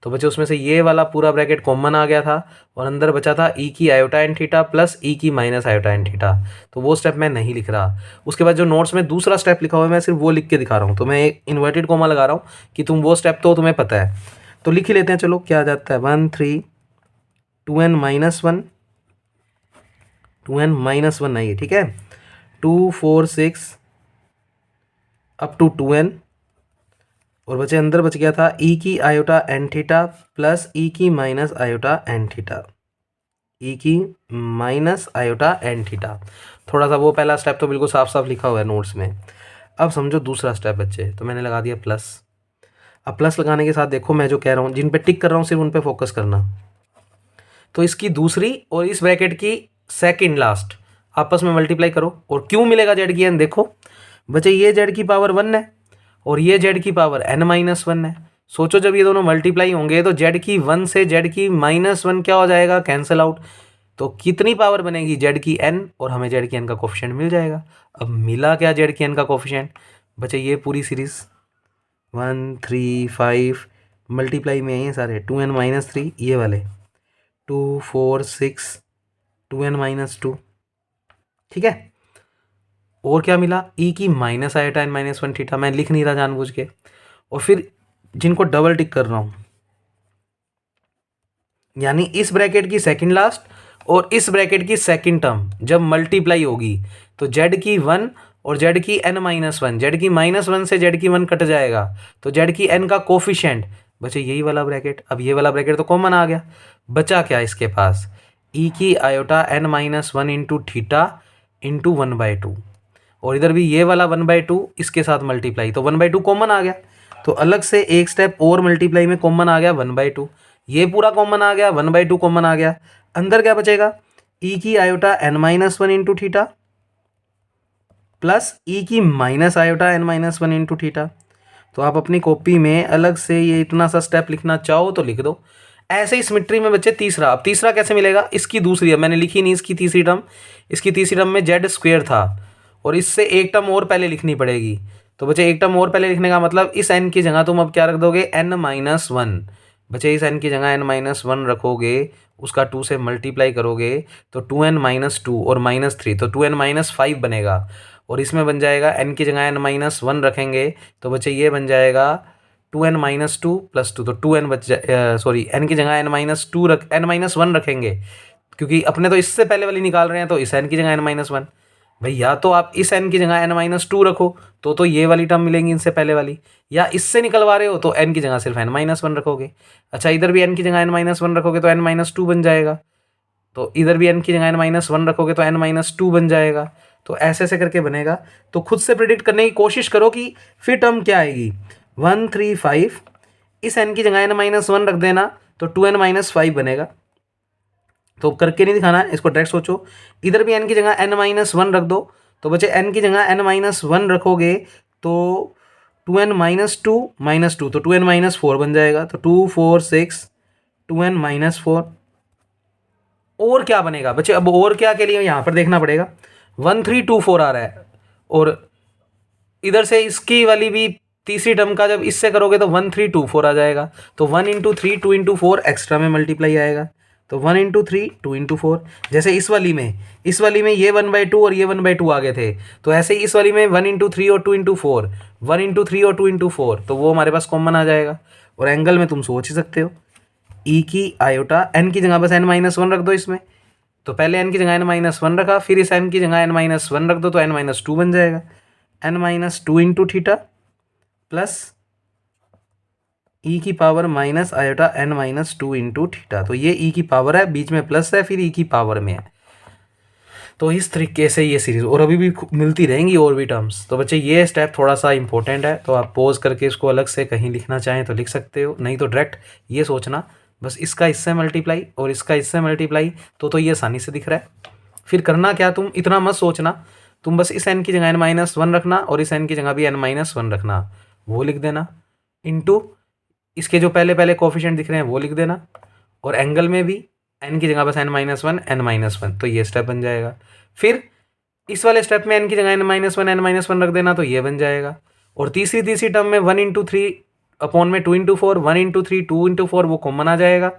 तो बच्चे उसमें से ये वाला पूरा ब्रैकेट कॉमन आ गया था, और अंदर बचा था ई की iota N theta plus e की माइनस आयोटा एन थीटा। तो वो स्टेप मैं नहीं लिख रहा। उसके बाद जो नोट्स में दूसरा स्टेप लिखा हुआ है मैं सिर्फ वो लिख के दिखा रहा हूँ। तो मैं एक इन्वर्टेड कोमा लगा रहा हूँ कि तुम वो स्टेप तो तुम्हें पता है। तो लिख ही लेते हैं, चलो क्या आ जाता है 1 3 2n माइनस 1, 2n माइनस 1 नहीं है, ठीक है, 2 4 6 अप टू 2n, और बचे अंदर बच गया था ई की iota N theta plus e की माइनस आयोटा एन थीटा, ई की माइनस आयोटा एन थीटा। थोड़ा सा वो पहला स्टेप तो बिल्कुल साफ साफ लिखा हुआ है नोट्स में। अब समझो दूसरा स्टेप बच्चे, तो मैंने लगा दिया प्लस। अब प्लस लगाने के साथ देखो मैं जो कह रहा हूँ, जिन पे टिक कर रहा हूँ सिर्फ उन पे फोकस करना। तो इसकी दूसरी और इस ब्रैकेट की सेकंड लास्ट आपस में मल्टीप्लाई करो, और क्यों मिलेगा जेड की एन, देखो बच्चे ये जेड की पावर 1 है और ये जेड की पावर n माइनस 1 है। सोचो जब ये दोनों मल्टीप्लाई होंगे तो जेड की 1 से जेड की माइनस 1 क्या हो जाएगा, कैंसिल आउट। तो कितनी पावर बनेगी, जेड की n, और हमें जेड की n का कोफिशिएंट मिल जाएगा। अब मिला क्या जेड की n का कोफिशिएंट, बच्चे ये पूरी सीरीज 1 3 5 मल्टीप्लाई में है ये सारे, 2n माइनस 3 ये वाले 2 4 6 2n माइनस 2, ठीक है। और क्या मिला, ई की minus iota n minus 1 theta, मैं लिख नहीं रहा जानबूझ के। और फिर जिनको डबल टिक कर रहा हूं, यानी इस ब्रैकेट की सेकंड लास्ट और इस ब्रैकेट की सेकंड टर्म जब मल्टीप्लाई होगी तो जेड की 1 और जेड की n माइनस 1, जेड की माइनस 1 से जेड की 1 कट जाएगा तो जेड की n का कोफिशिएंट बचे यही वाला ब्रैकेट। अब ये वाला ब्रैकेट तो कॉमन आ गया, बचा क्या इसके पास, ई की iota n minus 1 into theta into 1/2, और इधर भी ये वाला 1/2 इसके साथ मल्टीप्लाई, तो 1/2 कॉमन आ गया। तो अलग से एक स्टेप और मल्टीप्लाई में कॉमन आ गया 1/2, ये पूरा कॉमन आ गया, 1/2 कॉमन आ गया। अंदर क्या बचेगा, ई की iota n minus 1 into theta plus e की minus iota n minus 1 into theta. तो आप अपनी कॉपी में अलग से ये इतना सा स्टेप लिखना चाहो तो लिख दो। ऐसे ही सिमेट्री में बच्चे तीसरा, अब तीसरा कैसे मिलेगा, इसकी दूसरी, अब मैंने लिखी नहीं इसकी तीसरी टर्म, इसकी तीसरी टर्म में जेड स्क्वेयर था और इससे एक टर्म और पहले लिखनी पड़ेगी। तो बच्चे एक टर्म और पहले लिखने का मतलब इस n की जगह तुम अब क्या रख दोगे, n माइनस 1। बच्चे इस n की जगह n माइनस 1 रखोगे, उसका 2 से मल्टीप्लाई करोगे तो 2n माइनस 2 और माइनस 3 तो 2n माइनस 5 बनेगा, और इसमें बन जाएगा n की जगह n माइनस 1 रखेंगे तो बच्चे ये बन जाएगा 2n माइनस 2 प्लस 2, तो 2n बच जाए, सॉरी n की जगह n माइनस 2 रख n माइनस 1 रखेंगे, क्योंकि अपने तो इससे पहले वाली निकाल रहे हैं, तो इस n की जगह n माइनस 1। भाई या तो आप इस n की जगह n माइनस 2 रखो तो ये वाली टर्म मिलेंगी इनसे पहले वाली, या इससे निकलवा रहे हो तो n की जगह सिर्फ n माइनस 1 रखोगे। अच्छा इधर भी n की जगह n माइनस 1 रखोगे तो n माइनस 2 बन जाएगा, तो इधर भी n की जगह n माइनस 1 रखोगे तो n माइनस 2 बन जाएगा। तो ऐसे ऐसे करके बनेगा। तो खुद से प्रिडिक्ट करने की कोशिश करो कि फिर टर्म क्या आएगी, 1 3 5, इस n की जगह n माइनस 1 रख देना तो 2n माइनस 5 बनेगा। तो करके नहीं दिखाना है, इसको डायरेक्ट सोचो। इधर भी n की जगह n माइनस 1 रख दो, तो बचे n की जगह n माइनस 1 रखोगे तो 2n माइनस 2 तो 2n माइनस 4 बन जाएगा, तो 2 4 6 2n माइनस 4। और क्या बनेगा बच्चे, अब और क्या के लिए यहाँ पर देखना पड़ेगा, 1 3 2 4 आ रहा है, और इधर से इसकी वाली भी तीसरी टर्म का जब इससे करोगे तो 1 3 2 4 आ जाएगा, तो 1 इंटू 3 2 इंटू 4 एक्स्ट्रा में मल्टीप्लाई आएगा, तो 1 इंटू 3 2 इंटू 4। जैसे इस वाली में ये 1/2 और ये 1/2 आ गए थे, तो ऐसे ही इस वाली में 1 इंटू 3 और 2 इंटू 4, 1 इंटू 3 और 2 इंटू 4, तो वो हमारे पास कॉमन आ जाएगा। और एंगल में तुम सोच ही सकते हो, ई की आयोटा एन की जगह बस n माइनस 1 रख दो इसमें, तो पहले n की जगह n माइनस 1 रखा, फिर इस n की जगह n माइनस 1 रख दो तो n माइनस 2 बन जाएगा, n minus 2 into theta plus e की power minus iota n minus 2 into theta. तो ये ई की पावर है, बीच में प्लस है, फिर ई की पावर में है। तो इस तरीके से ये सीरीज और अभी भी मिलती रहेंगी और भी टर्म्स। तो बच्चे ये स्टेप थोड़ा सा इंपॉर्टेंट है, तो आप पॉज करके इसको अलग से कहीं लिखना चाहें तो लिख सकते हो, नहीं तो डायरेक्ट ये सोचना बस इसका इससे मल्टीप्लाई और इसका इससे मल्टीप्लाई, तो ये आसानी से दिख रहा है। फिर करना क्या, तुम इतना मत सोचना, तुम बस इस n की जगह n माइनस 1 रखना और इस n की जगह भी n माइनस 1 रखना, वो लिख देना, इंटू इसके जो पहले पहले कोफिशिएंट दिख रहे हैं वो लिख देना, और एंगल में भी n की जगह बस n-1 n-1, तो ये स्टेप बन जाएगा। फिर इस वाले स्टेप में n की जगह n-1 n-1 रख देना, तो ये बन जाएगा। और तीसरी टर्म में 1/3 में 2/4 1/3 2/4 वो कॉमन आ जाएगा,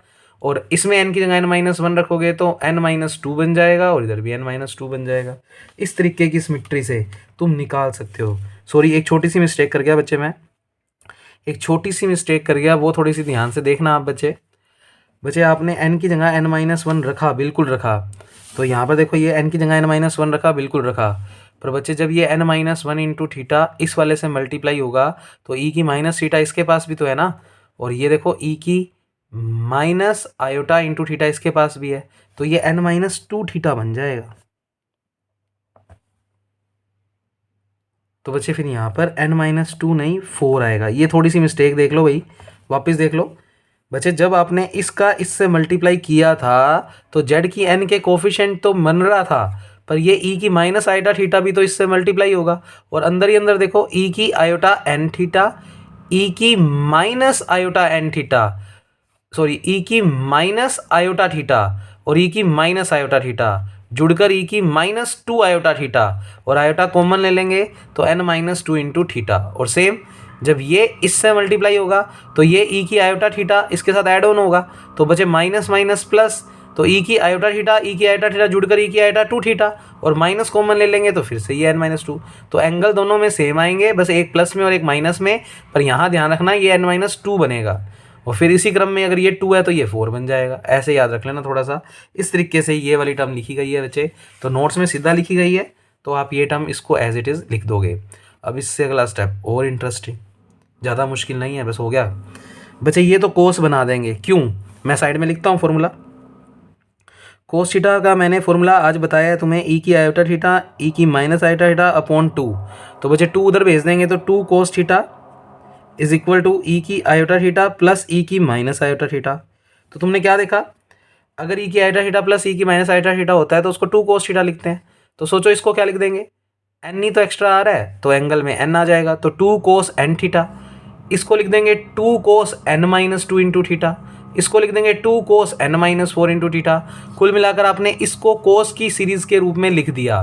और इसमें n की जगह n-1 रखोगे तो n-2 बन जाएगा, और इधर भी n-2 बन जाएगा। इस तरीके की सिमेट्री से तुम निकाल सकते हो। सॉरी, एक छोटी सी मिस्टेक कर गया बच्चे, मैं एक छोटी सी मिस्टेक कर गया, वो थोड़ी सी ध्यान से देखना आप बच्चे आपने n की जगह n-1 रखा, बिल्कुल रखा, तो यहाँ पर देखो ये n की जगह n-1 रखा, बिल्कुल रखा, पर बच्चे जब ये n-1 इंटू थीटा इस वाले से मल्टीप्लाई होगा तो e की माइनस थीटा इसके पास भी तो है ना, और ये देखो e की माइनस आयोटा इंटू थीटा इसके पास भी है, तो ये n-2 थीटा बन जाएगा। तो बच्चे फिर यहाँ पर n-2 नहीं 4 आएगा। ये थोड़ी सी मिस्टेक देख लो भाई, वापस देख लो बच्चे, जब आपने इसका इससे मल्टीप्लाई किया था तो z की n के कोफिशिएंट तो बन रहा था, पर ये e की माइनस आयोटा थीटा भी तो इससे मल्टीप्लाई होगा, और अंदर ही अंदर देखो e की आयोटा n थीटा, e की minus iota n theta, sorry e की माइनस आयोटा थीटा और e की माइनस आयोटा थीटा जुड़कर e की -2 आयोटा थीटा, और आयोटा कॉमन ले लेंगे तो n-2 इंटू थीटा, और सेम जब ये इससे मल्टीप्लाई होगा तो ये e की आयोटा थीटा इसके साथ ऐड ऑन होगा, तो बचे माइनस माइनस प्लस, तो e की आयोटा थीटा जुड़कर e की आयोटा 2 थीटा, और माइनस कॉमन ले लेंगे तो फिर से ये n-2, तो एंगल दोनों में सेम आएंगे, बस एक प्लस में और एक माइनस में, पर यहाँ ध्यान रखना ये n-2 बनेगा, और फिर इसी क्रम में अगर ये 2 है तो ये 4 बन जाएगा। ऐसे याद रख लेना थोड़ा सा, इस तरीके से ये वाली टर्म लिखी गई है बच्चे, तो नोट्स में सीधा लिखी गई है, तो आप ये टर्म इसको एज इट इज़ लिख दोगे। अब इससे अगला स्टेप और इंटरेस्टिंग, ज़्यादा मुश्किल नहीं है, बस हो गया बच्चे, ये तो कोस बना देंगे, क्यों, मैं साइड में लिखता हूँ फॉर्मूला। कोस थीटा का मैंने फॉर्मूला आज बताया है तुम्हें, ई की आयोटा थीटा ई की माइनस आयोटा थीटा अपॉन 2, तो बच्चे 2 उधर भेज देंगे तो 2 cos theta is equal to e की आयोटा थीटा प्लस ई की माइनस आयोटा थीटा। तो तुमने क्या देखा, अगर ई की आयोटा थीटा प्लस ई की माइनस आयोटा थीटा होता है तो उसको 2 कोस थीटा लिखते हैं, तो सोचो इसको क्या लिख देंगे, एन ही तो एक्स्ट्रा आ रहा है तो एंगल में एन आ जाएगा, तो 2 कोस एन थीटा, इसको लिख देंगे 2 कोस n-2 इंटू थीटा, इसको लिख देंगे 2 कोस n-4 इंटू थीटा। कुल मिलाकर आपने इसको कोस की सीरीज़ के रूप में लिख दिया।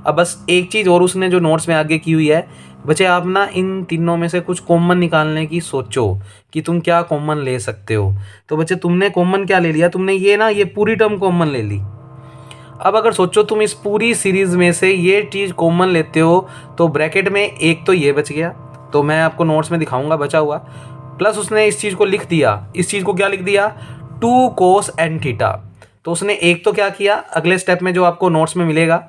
अब बस एक चीज़ और उसने जो नोट्स में आगे की हुई है बच्चे, आप ना इन तीनों में से कुछ कॉमन निकालने की सोचो कि तुम क्या कॉमन ले सकते हो। तो बच्चे तुमने कॉमन क्या ले लिया, तुमने ये ना ये पूरी टर्म कॉमन ले ली। अब अगर सोचो तुम इस पूरी सीरीज़ में से ये चीज़ कॉमन लेते हो तो ब्रैकेट में एक तो ये बच गया, तो मैं आपको नोट्स में दिखाऊंगा बचा हुआ, प्लस उसने इस चीज़ को लिख दिया, इस चीज़ को क्या लिख दिया 2 कोस एन थीटा। तो उसने एक तो क्या किया, अगले स्टेप में जो आपको नोट्स में मिलेगा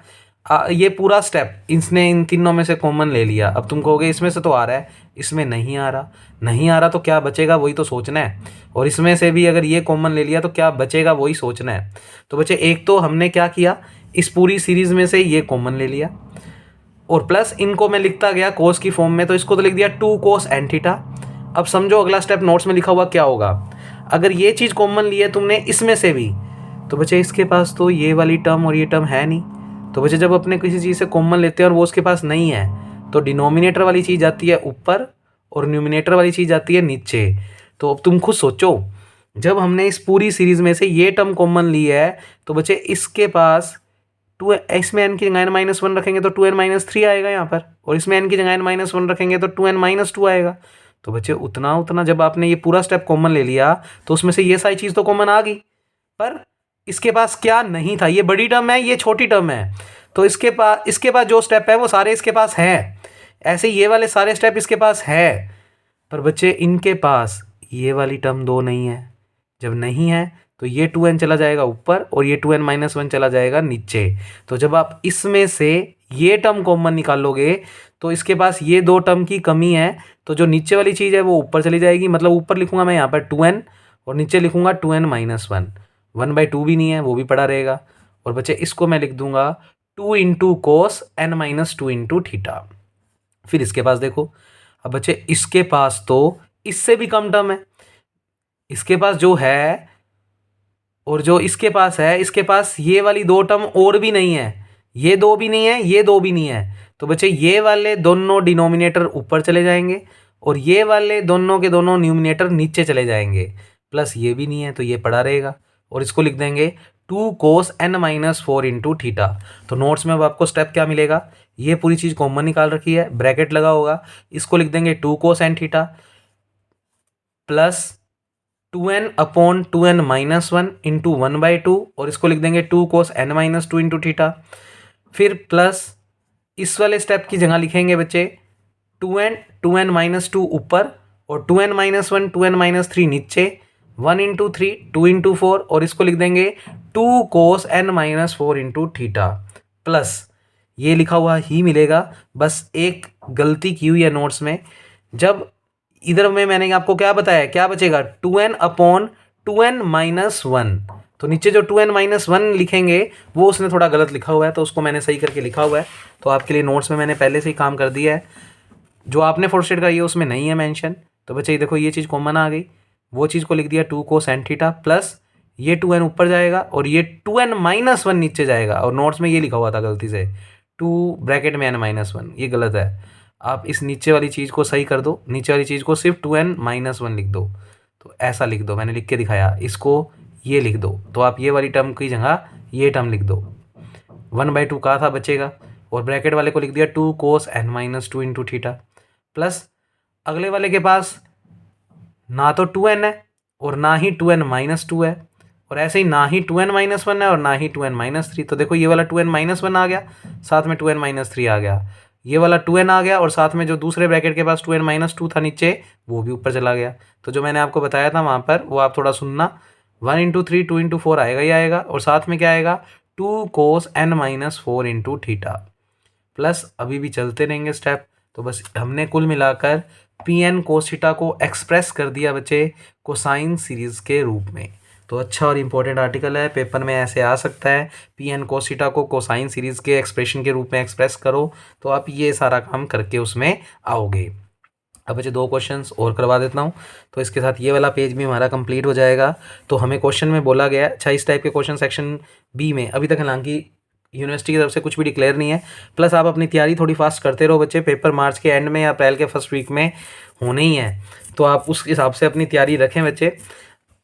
ये पूरा स्टेप इसने इन तीनों में से कॉमन ले लिया। अब तुम कहोगे इसमें से तो आ रहा है, इसमें नहीं आ रहा, नहीं आ रहा तो क्या बचेगा वही तो सोचना है, और इसमें से भी अगर ये कॉमन ले लिया तो क्या बचेगा वही सोचना है। तो बच्चे एक तो हमने क्या किया, इस पूरी सीरीज़ में से ये कॉमन ले लिया, और प्लस इनको मैं लिखता गया कोस की फॉर्म में, तो इसको तो लिख दिया 2 कोस एन थीटा। अब समझो अगला स्टेप नोट्स में लिखा हुआ क्या होगा, अगर ये चीज़ कॉमन ली है तुमने इसमें से भी, तो बच्चे इसके पास तो ये वाली टर्म और ये टर्म है नहीं, तो बच्चे जब अपने किसी चीज़ से कॉमन लेते हैं और वो उसके पास नहीं है तो डिनोमिनेटर वाली चीज़ आती है ऊपर और न्यूमिनेटर वाली चीज़ आती है नीचे। तो अब तुम खुद सोचो, जब हमने इस पूरी सीरीज़ में से ये टर्म कॉमन ली है तो बच्चे इसके पास इसमें n की जगह n-1 रखेंगे तो 2n-3 आएगा यहाँ पर, और इसमें n की जगह n-1 रखेंगे तो 2n-2 आएगा। तो बच्चे उतना उतना जब आपने ये पूरा स्टेप कॉमन ले लिया तो उसमें से ये सारी चीज़ तो कॉमन आ गई, पर इसके पास क्या नहीं था, ये बड़ी टर्म है ये छोटी टर्म है, तो इसके पास जो स्टेप है वो सारे इसके पास हैं, ऐसे ये वाले सारे स्टेप इसके पास है, पर बच्चे इनके पास ये वाली टर्म 2 नहीं है। जब नहीं है तो ये 2n चला जाएगा ऊपर और ये 2n-1 चला जाएगा नीचे। तो जब आप इसमें से ये टर्म कॉमन निकालोगे तो इसके पास ये 2 टर्म की कमी है, तो जो नीचे वाली चीज़ है वो ऊपर चली जाएगी, मतलब ऊपर लिखूंगा मैं यहाँ पर 2n और नीचे लिखूंगा 2n-1, 1/2 भी नहीं है वो भी पड़ा रहेगा, और बच्चे इसको मैं लिख दूंगा 2 into cos n-2 into theta. फिर इसके पास देखो, अब बच्चे इसके पास तो इससे भी कम टर्म है, इसके पास जो है और जो इसके पास है, इसके पास ये वाली 2 टर्म और भी नहीं है, ये 2 भी नहीं है, ये 2 भी नहीं है, तो बच्चे ये वाले दोनों डिनोमिनेटर ऊपर चले जाएंगे और ये वाले दोनों के दोनों न्यूमिनेटर नीचे चले जाएंगे, प्लस ये भी नहीं है तो ये पड़ा रहेगा, और इसको लिख देंगे 2 cos n minus 4 into theta. तो नोट्स में अब आपको स्टेप क्या मिलेगा, ये पूरी चीज़ कॉमन निकाल रखी है, ब्रैकेट लगा होगा, इसको लिख देंगे 2 cos n theta plus 2n upon 2n minus 1 into 1/2, और इसको लिख देंगे 2 cos n minus 2 into theta. फिर प्लस इस वाले स्टेप की जगह लिखेंगे बच्चे 2n माइनस 2 ऊपर, और 2n माइनस 1 2n माइनस 3 नीचे, 1 इंटू 3 2 इंटू 4, और इसको लिख देंगे 2 cos n minus 4 into theta plus ये लिखा हुआ ही मिलेगा। बस एक गलती की हुई है नोट्स में, जब इधर में मैंने आपको क्या बताया, क्या बचेगा 2n अपॉन 2n माइनस 1, तो नीचे जो 2n माइनस 1 लिखेंगे वो उसने थोड़ा गलत लिखा हुआ है, तो उसको मैंने सही करके लिखा हुआ है। तो आपके लिए नोट्स में मैंने पहले से ही काम कर दिया है, जो आपने फोर्थ स्टेट करी है उसमें नहीं है मेंशन। तो बच्चे देखो ये चीज़ कॉमन आ गई, वो चीज़ को लिख दिया 2 cos n थीटा प्लस ये 2n ऊपर जाएगा और ये 2n माइनस 1 नीचे जाएगा, और नोट्स में ये लिखा हुआ था गलती से 2 ब्रैकेट में n माइनस 1, ये गलत है। आप इस नीचे वाली चीज़ को सही कर दो, नीचे वाली चीज़ को सिर्फ 2n माइनस 1 लिख दो, तो ऐसा लिख दो, मैंने लिख के दिखाया, इसको ये लिख दो, तो आप ये वाली टर्म की जगह ये टर्म लिख दो, 1/2 कहा था बचेगा, और ब्रैकेट वाले को लिख दिया 2 cos n minus 2 into theta plus अगले वाले के पास ना तो 2n है और ना ही 2n माइनस 2 है, और ऐसे ही ना ही 2n माइनस 1 है और ना ही 2n माइनस 3, तो देखो ये वाला 2n माइनस 1 आ गया, साथ में 2n माइनस 3 आ गया, ये वाला 2n आ गया, और साथ में जो दूसरे ब्रैकेट के पास 2n माइनस 2 था नीचे वो भी ऊपर चला गया। तो जो मैंने आपको बताया था वहाँ पर वो आप थोड़ा सुनना, 1 इंटू 3 2 इंटू 4 आएगा ही आएगा, और साथ में क्या आएगा 2 cos n minus 4 into theta plus अभी भी चलते रहेंगे स्टेप। तो बस हमने कुल मिलाकर पी एन कोस थीटा को एक्सप्रेस कर दिया बच्चे कोसाइन सीरीज के रूप में। तो अच्छा और इम्पोर्टेंट आर्टिकल है, पेपर में ऐसे आ सकता है, पी एन कोस थीटा को कोसाइन सीरीज के एक्सप्रेशन के रूप में एक्सप्रेस करो, तो आप ये सारा काम करके उसमें आओगे। अब बच्चे 2 क्वेश्चंस और करवा देता हूँ, तो इसके साथ ये वाला पेज भी हमारा कंप्लीट हो जाएगा। तो हमें क्वेश्चन में बोला गया, अच्छा इस टाइप के क्वेश्चन सेक्शन बी में अभी तक हालांकि यूनिवर्सिटी की तरफ से कुछ भी डिक्लेयर नहीं है, प्लस आप अपनी तैयारी थोड़ी फास्ट करते रहो बच्चे, पेपर मार्च के एंड में या अप्रैल के फर्स्ट वीक में होने ही है, तो आप उस हिसाब से अपनी तैयारी रखें बच्चे।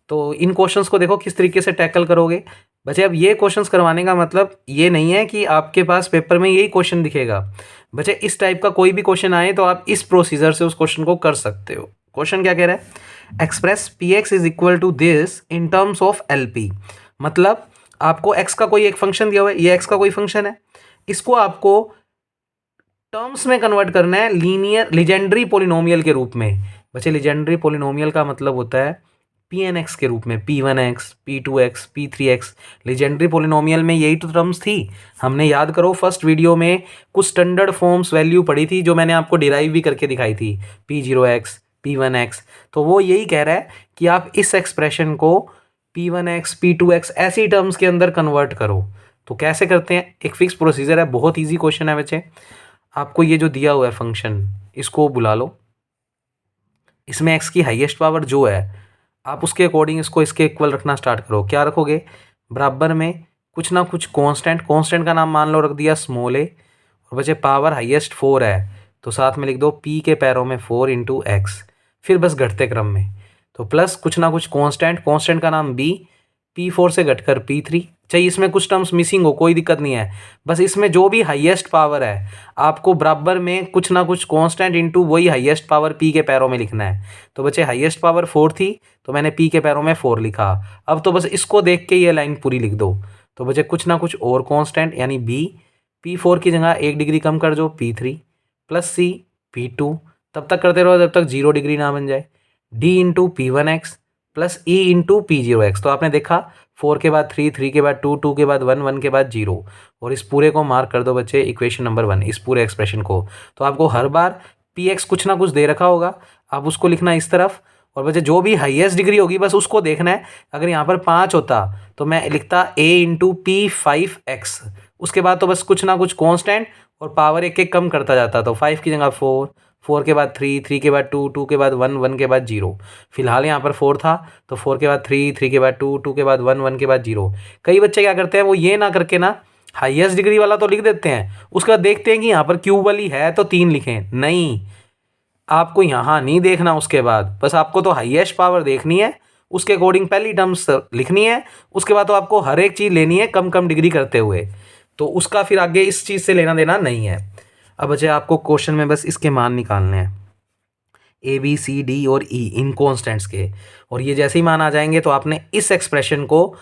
तो इन क्वेश्चंस को देखो किस तरीके से टैकल करोगे बच्चे। अब ये क्वेश्चंस करवाने का मतलब ये नहीं है कि आपके पास पेपर में यही क्वेश्चन दिखेगा बच्चे, इस टाइप का कोई भी क्वेश्चन आए तो आप इस प्रोसीजर से उस क्वेश्चन को कर सकते हो। क्वेश्चन क्या कह रहा है, express P x is equal to this in terms of L P, मतलब आपको x का कोई एक फंक्शन दिया हुआ है, ये x का कोई फंक्शन है, इसको आपको टर्म्स में कन्वर्ट करना है लीनियर लीजेंड्री पोलिनोमियल के रूप में। बच्चे लीजेंड्री पोलिनोमियल का मतलब होता है पी एन एक्स के रूप में, p1x p2x p3x, Legendary polynomial में यही तो टर्म्स थी। हमने याद करो फर्स्ट वीडियो में कुछ स्टैंडर्ड फॉर्म्स वैल्यू पढ़ी थी जो मैंने आपको डिराइव भी करके दिखाई थी, p0x p1x, तो वो यही कह रहा है कि आप इस एक्सप्रेशन को p1x p2x ऐसी टर्म्स के अंदर कन्वर्ट करो। तो कैसे करते हैं, एक फिक्स प्रोसीजर है, बहुत इजी क्वेश्चन है बच्चे। आपको ये जो दिया हुआ है फंक्शन, इसको बुला लो, इसमें x की हाईएस्ट पावर जो है आप उसके अकॉर्डिंग इसको इसके इक्वल रखना स्टार्ट करो। क्या रखोगे, बराबर में कुछ ना कुछ कांस्टेंट, कांस्टेंट का नाम मान लो रख दिया स्मॉल ए, और बच्चे पावर हाईएस्ट 4 है तो साथ में लिख दो p के पैरों में 4 इंटू एक्स, फिर बस घटते क्रम में, तो प्लस कुछ ना कुछ कांस्टेंट, कांस्टेंट का नाम b, p4 से घटकर p3, चाहिए इसमें कुछ टर्म्स मिसिंग हो कोई दिक्कत नहीं है, बस इसमें जो भी हाईएस्ट पावर है आपको बराबर में कुछ ना कुछ कांस्टेंट इंटू वही हाईएस्ट पावर p के पैरों में लिखना है। तो बच्चे हाईएस्ट पावर 4 थी तो मैंने p के पैरों में 4 लिखा, अब तो बस इसको देख के ये लाइन पूरी लिख दो। तो बच्चे कुछ ना कुछ और कांस्टेंट यानी b, p4 की जगह 1 डिग्री कम कर दो p3 प्लस c p2, तब तक करते रहो जब तक 0 डिग्री ना बन जाए, d into p1x plus e into p0x। तो आपने देखा 4 के बाद 3, 3 के बाद 2, 2 के बाद 1, 1 के बाद 0, और इस पूरे को मार्क कर दो बच्चे इक्वेशन नंबर 1, इस पूरे एक्सप्रेशन को। तो आपको हर बार px कुछ ना कुछ दे रखा होगा, आप उसको लिखना इस तरफ, और बच्चे जो भी हाईएस्ट डिग्री होगी बस उसको देखना है। अगर यहाँ पर 5 होता तो मैं लिखता a इंटू p5x, उसके बाद तो बस कुछ ना कुछ कॉन्स्टेंट और पावर एक एक कम करता जाता, तो 5 की जगह 4, 4 के बाद 3, 3 के बाद 2, 2 के बाद 1, 1 के बाद 0, फिलहाल यहाँ पर 4 था तो 4 के बाद 3, 3 के बाद 2, 2 के बाद 1, 1 के बाद 0। कई बच्चे क्या करते हैं, वो ये ना करके ना हाईएस्ट डिग्री वाला तो लिख देते हैं, उसके बाद देखते हैं कि यहाँ पर क्यूब वाली है तो 3 लिखें, नहीं, आपको यहाँ नहीं देखना उसके बाद, बस आपको तो हाईएस्ट पावर देखनी है, उसके अकॉर्डिंग पहली टर्म्स लिखनी है, उसके बाद तो आपको हर एक चीज़ लेनी है कम कम डिग्री करते हुए, तो उसका फिर आगे इस चीज़ से लेना देना नहीं है। अब बचे आपको क्वेश्चन में बस इसके मान निकालने हैं, ए बी सी डी और ई इन कॉन्स्टेंट्स के, और ये जैसे ही मान आ जाएंगे तो आपने इस एक्सप्रेशन को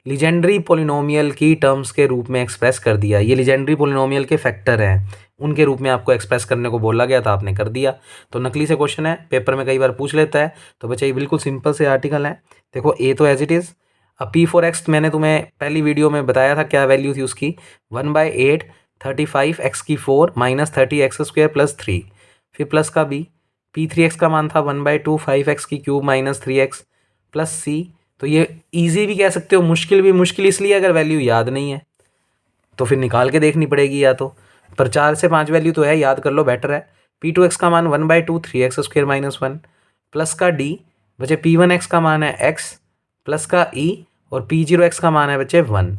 लीजेंड्री पोलिनोमियल की टर्म्स के रूप में एक्सप्रेस कर दिया। ये लीजेंड्री पोलिनोमियल के फैक्टर हैं, उनके रूप में आपको एक्सप्रेस करने को बोला गया था, आपने कर दिया। तो नकली से क्वेश्चन है, पेपर में कई बार पूछ लेता है, तो बच्चा ये बिल्कुल सिंपल से आर्टिकल है। देखो ए तो एज इट इज़, अब पी फॉर एक्स मैंने तुम्हें पहली वीडियो में बताया था क्या वैल्यू थी उसकी, 1/8 35 एक्स की 4 माइनस 30 एक्स स्क्वायर प्लस 3, फिर प्लस का बी, P3x का मान था 1/2 5x की क्यूब माइनस 3x प्लस सी। तो ये इजी भी कह सकते हो, मुश्किल भी। मुश्किल इसलिए अगर वैल्यू याद नहीं है तो फिर निकाल के देखनी पड़ेगी या तो, पर 4 से 5 वैल्यू तो है, याद कर लो बेटर है। P2x का मान 1/2 3x स्क्वायर माइनस 1 प्लस का d, बचे P1x का मान है x प्लस का e, और P0x का मान है बच्चे 1।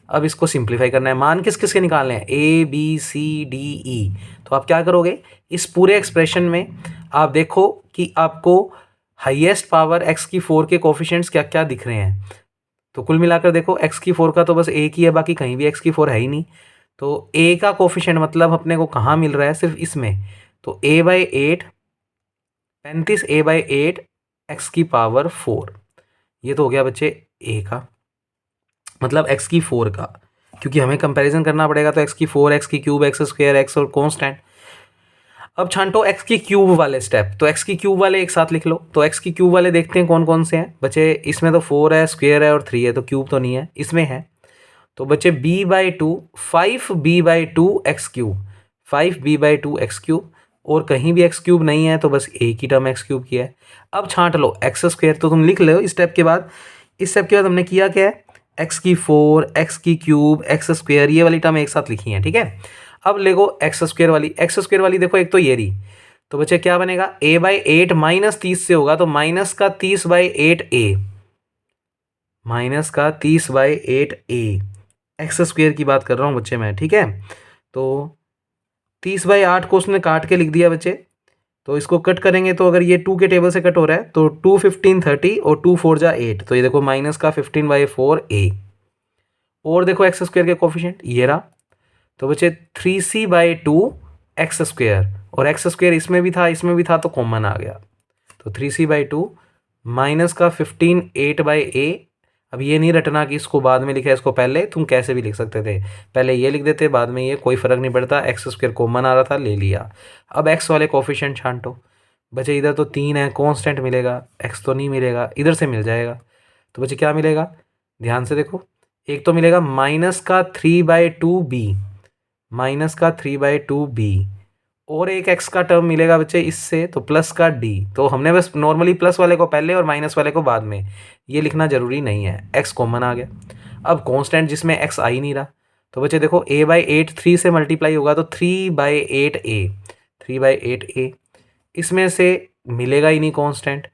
अब इसको सिंप्लीफाई करना है, मान किस किस के निकालने हैं, A B C D E. तो आप क्या करोगे, इस पूरे एक्सप्रेशन में आप देखो कि आपको हाईएस्ट पावर x की 4 के कोफिशिएंट्स क्या क्या दिख रहे हैं। तो कुल मिलाकर देखो x की 4 का तो बस एक ही है, बाकी कहीं भी x की 4 है ही नहीं। तो a का कोफिशिएंट मतलब अपने को कहाँ मिल रहा है, सिर्फ इसमें। तो a/8 35 a/8 x की पावर 4, ये तो हो गया बच्चे a का, मतलब x की 4 का, क्योंकि हमें कंपैरिजन करना पड़ेगा तो x की 4 x की क्यूब x स्क्वायर x और कांस्टेंट। अब छांटो x की क्यूब वाले स्टेप, तो x की क्यूब वाले एक साथ लिख लो। तो x की क्यूब वाले देखते हैं कौन कौन से हैं बच्चे, इसमें तो 4 है, स्क्वायर है और 3 है, तो क्यूब तो नहीं है, इसमें है। तो बच्चे b/2 5b/2 x cube, 5b/2 x cube, और कहीं भी x क्यूब नहीं है तो बस एक ही टर्म x क्यूब की है। अब छांट लो x स्क्वायर, तो तुम लिख लो इस स्टेप के बाद। इस स्टेप के बाद हमने किया क्या है, x की 4 x की क्यूब x स्क्वायर, ये वाली टर्म एक साथ लिखी है, ठीक है। अब देखो x स्क्वायर वाली देखो, एक तो ये रही, तो बच्चे क्या बनेगा, a/8 माइनस 30 से होगा तो माइनस का 30/8a, माइनस का 30/8a, एक्स स्क्वायर की बात कर रहा हूँ बच्चे मैं, ठीक है। तो 30/8 को उसने काट के लिख दिया बच्चे, तो इसको कट करेंगे तो अगर ये 2 के टेबल से कट हो रहा है तो 2 15 30 और 2 4 जा 8, तो ये देखो माइनस का 15/4a। और देखो एक्स स्क्वायर के कोफिशिएंट ये रहा, तो बच्चे 3c/2 एक्स स्क्वायर, और एक्स स्क्वायर इसमें भी था तो कॉमन आ गया, तो 3c/2 माइनस का 15 8/a। अब ये नहीं रटना कि इसको बाद में लिखा है, इसको पहले, तुम कैसे भी लिख सकते थे, पहले ये लिख देते बाद में ये, कोई फ़र्क नहीं पड़ता, एक्स स्क्वायर कॉमन आ रहा था ले लिया। अब एक्स वाले कोफिशिएंट छांटो बच्चे, इधर तो 3 है, कांस्टेंट मिलेगा, एक्स तो नहीं मिलेगा, इधर से मिल जाएगा। तो बच्चे क्या मिलेगा, ध्यान से देखो, एक तो मिलेगा माइनस का 3/2b, माइनस का 3/2b, और एक x का टर्म मिलेगा बच्चे इससे, तो प्लस का d। तो हमने बस नॉर्मली प्लस वाले को पहले और माइनस वाले को बाद में, ये लिखना जरूरी नहीं है, x कॉमन आ गया। अब कांस्टेंट जिसमें x आ ही नहीं रहा, तो बच्चे देखो a/8 3 से मल्टीप्लाई होगा तो 3/8a, 3/8a, इसमें से मिलेगा ही नहीं कांस्टेंट,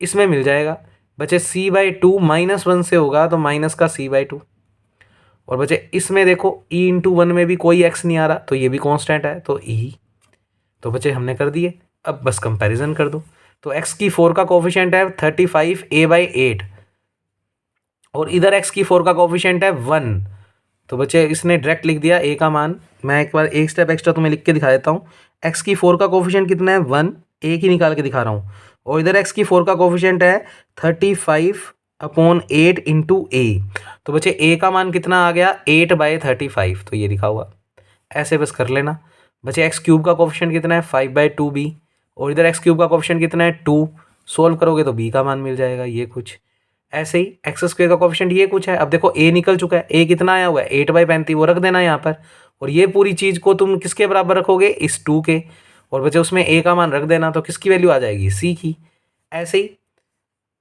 इसमें मिल जाएगा बच्चे c/2 माइनस 1 से होगा तो माइनस का c/2, और बच्चे इसमें देखो e/1 में भी कोई x नहीं आ रहा तो ये भी कांस्टेंट है तो e। तो बच्चे हमने कर दिए, अब बस कंपैरिजन कर दो। तो x की 4 का कोफिशिएंट है 35 a/8, और इधर x की 4 का कोफिशिएंट है 1, तो बच्चे इसने डायरेक्ट लिख दिया a का मान। मैं एक बार एक स्टेप एक्स्ट्रा तुम्हें लिख के दिखा देता हूँ। x की 4 का कोफिशिएंट कितना है 1, a की निकाल के दिखा रहा हूँ, और इधर x की 4 का कोफिशिएंट है 35/8 इंटू a। तो बच्चे a का मान कितना आ गया 8/35, तो ये लिखा हुआ, ऐसे बस कर लेना। बच्चे एक्स क्यूब का कोफिशिएंट कितना है 5/2b, और इधर एक्स क्यूब का कोफिशिएंट कितना है 2, सोल्व करोगे तो b का मान मिल जाएगा, ये कुछ ऐसे ही। एक्स स्क्वायर का कोफिशिएंट ये कुछ है, अब देखो a निकल चुका है, a कितना आया हुआ है 8/35, वो रख देना यहाँ पर, और ये पूरी चीज़ को तुम किसके बराबर रखोगे, इस 2 के, और बच्चे उसमें a का मान रख देना, तो किसकी वैल्यू आ जाएगी c की। ऐसे ही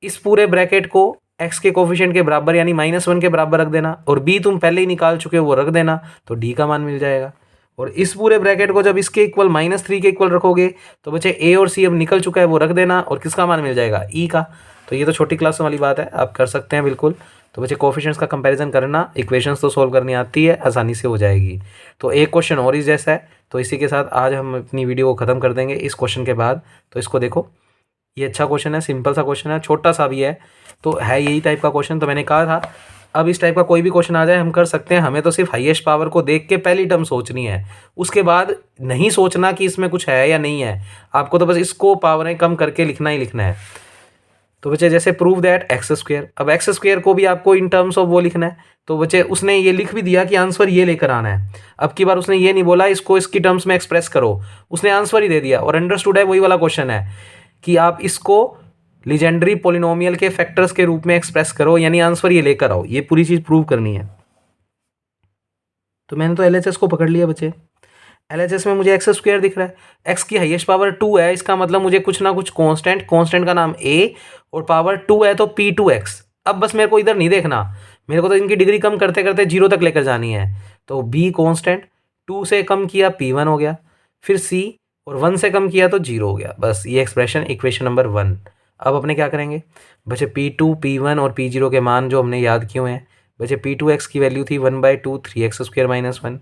इस पूरे ब्रैकेट को x के कोफिशिएंट के बराबर यानी -1 के बराबर रख देना, और b तुम पहले ही निकाल चुके हो वो रख देना, तो d का मान मिल जाएगा। और इस पूरे ब्रैकेट को जब इसके इक्वल -3 के इक्वल रखोगे तो बच्चे a और c अब निकल चुका है वो रख देना, और किसका मान मिल जाएगा e का। तो ये तो छोटी क्लास वाली बात है, आप कर सकते हैं बिल्कुल। तो बच्चे कोफिशिएंट्स का कंपैरिजन करना, इक्वेशंस तो सोल्व करनी आती है, आसानी से हो जाएगी। तो एक क्वेश्चन और इस जैसा है, तो इसी के साथ आज हम अपनी वीडियो को ख़त्म कर देंगे इस क्वेश्चन के बाद। तो इसको देखो, ये अच्छा क्वेश्चन है, सिंपल सा क्वेश्चन है, छोटा सा भी है, तो है यही टाइप का क्वेश्चन। तो मैंने कहा था अब इस टाइप का कोई भी क्वेश्चन आ जाए हम कर सकते हैं, हमें तो सिर्फ हाईएस्ट पावर को देख के पहली टर्म सोचनी है, उसके बाद नहीं सोचना कि इसमें कुछ है या नहीं है, आपको तो बस इसको पावरें कम करके लिखना ही लिखना है। तो बच्चे जैसे प्रूव दैट एक्स स्क्वेयर, अब एक्स स्क्वेयर को भी आपको इन टर्म्स ऑफ वो लिखना है, तो बच्चे उसने ये लिख भी दिया कि आंसर ये लेकर आना है। अब की बार उसने ये नहीं बोला इसको इसकी टर्म्स में एक्सप्रेस करो, उसने आंसर ही दे दिया और अंडरस्टूड है, वही वाला क्वेश्चन है कि आप इसको लीजेंडरी पोलिनोमियल के फैक्टर्स के रूप में एक्सप्रेस करो, यानी आंसर ये लेकर आओ, ये पूरी चीज प्रूव करनी है। तो मैंने तो एलएचएस को पकड़ लिया बच्चे, एलएचएस में मुझे एक्स स्क्वायर दिख रहा है, एक्स की हाईएस्ट पावर 2 है, इसका मतलब मुझे कुछ ना कुछ कांस्टेंट का नाम ए और पावर 2 है तो p2x। अब बस मेरे को इधर नहीं देखना, मेरे को तो इनकी डिग्री कम करते करते 0 तक लेकर जानी है। तो b कांस्टेंट, 2 से कम किया p1 हो गया, फिर c और 1 से कम किया तो 0 हो गया। बस ये एक्सप्रेशन इक्वेशन नंबर 1। अब अपने क्या करेंगे बच्चे, p2 p1 और p0 के मान जो हमने याद किए हुए हैं बच्चे, p2x की वैल्यू थी 1/2 3x स्क्वायर माइनस 1,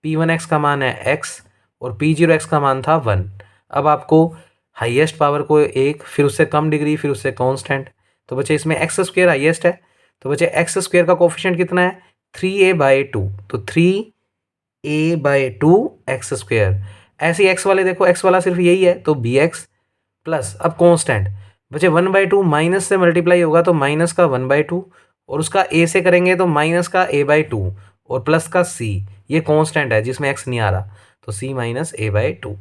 p1x का मान है x और p0x का मान था 1। अब आपको हाईएस्ट पावर को 1, फिर उससे कम डिग्री, फिर उससे कांस्टेंट, तो बच्चे इसमें एक्स स्क्वायर हाईएस्ट है, तो बच्चे एक्स स्क्वायर का कोफिशिएंट कितना है 3a/2, तो 3a/2 एक्स स्क्वायर। ऐसे ही एक्स वाले देखो, एक्स वाला सिर्फ यही है तो bx प्लस, अब कांस्टेंट बच्चे 1/2 माइनस से मल्टीप्लाई होगा तो माइनस का 1/2 और उसका a से करेंगे तो माइनस का a/2 और प्लस का c, ये कांस्टेंट है जिसमें x नहीं आ रहा, तो c माइनस a/2।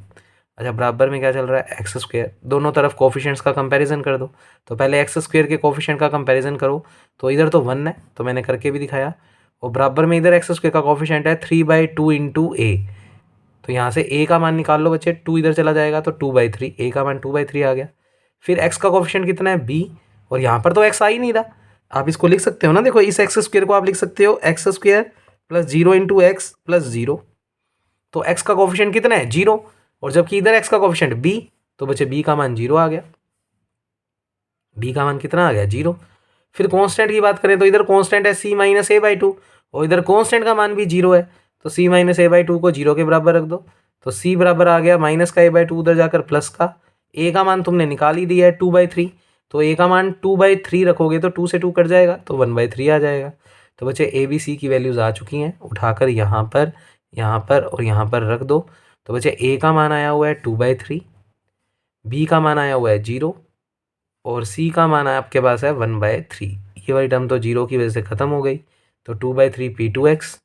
अच्छा, बराबर में क्या चल रहा है एक्स स्क्वायर, दोनों तरफ कोफिशिएंट्स का कंपैरिजन कर दो। तो पहले एक्स स्क्वायर के कोफिशिएंट का कंपैरिजन करो, तो इधर तो 1 है तो मैंने करके भी दिखाया, और बराबर में इधर एक्स स्क्वायर का कोफिशिएंट है 3/2 इंटू ए, तो यहाँ से a का मान निकाल लो बच्चे, 2 इधर चला जाएगा तो 2/3, a का मान 2/3 आ गया। फिर x का कोफिशिएंट कितना है b, और यहाँ पर तो x आ ही नहीं रहा, आप इसको लिख सकते हो ना, देखो इस एक्स स्क्वायर को आप लिख सकते हो x square plus 0 into x plus 0, तो x का कोफिशिएंट कितना है 0, और जबकि इधर x का कोफिशिएंट b, तो बच्चे b का मान 0 आ गया, b का मान कितना आ गया 0। फिर कांस्टेंट की बात करें तो इधर कांस्टेंट है c माइनस a/2 और इधर कांस्टेंट का मान भी 0 है, तो c माइनस a/2 को 0 के बराबर रख दो, तो c बराबर आ गया माइनस का a/2 उधर जाकर प्लस का, a का मान तुमने निकाल ही दिया है 2/3, तो a का मान 2/3 रखोगे तो 2 से 2 कट जाएगा तो 1/3 आ जाएगा। तो बच्चे a b c की वैल्यूज आ चुकी हैं, उठाकर यहाँ पर और यहाँ पर रख दो। तो बच्चे a का मान आया हुआ है 2/3, b का मान आया हुआ है 0 और c का मान आपके पास है 1/3। ये वाली टर्म तो 0 की वजह से ख़त्म हो गई, तो 2/3 p2x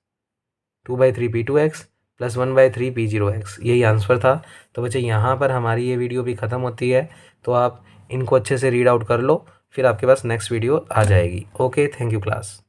प्लस 1/3 p0x, यही आंसर था। तो बच्चे यहाँ पर हमारी ये वीडियो भी ख़त्म होती है, तो आप इनको अच्छे से रीड आउट कर लो, फिर आपके पास नेक्स्ट वीडियो आ जाएगी। Okay, thank you class.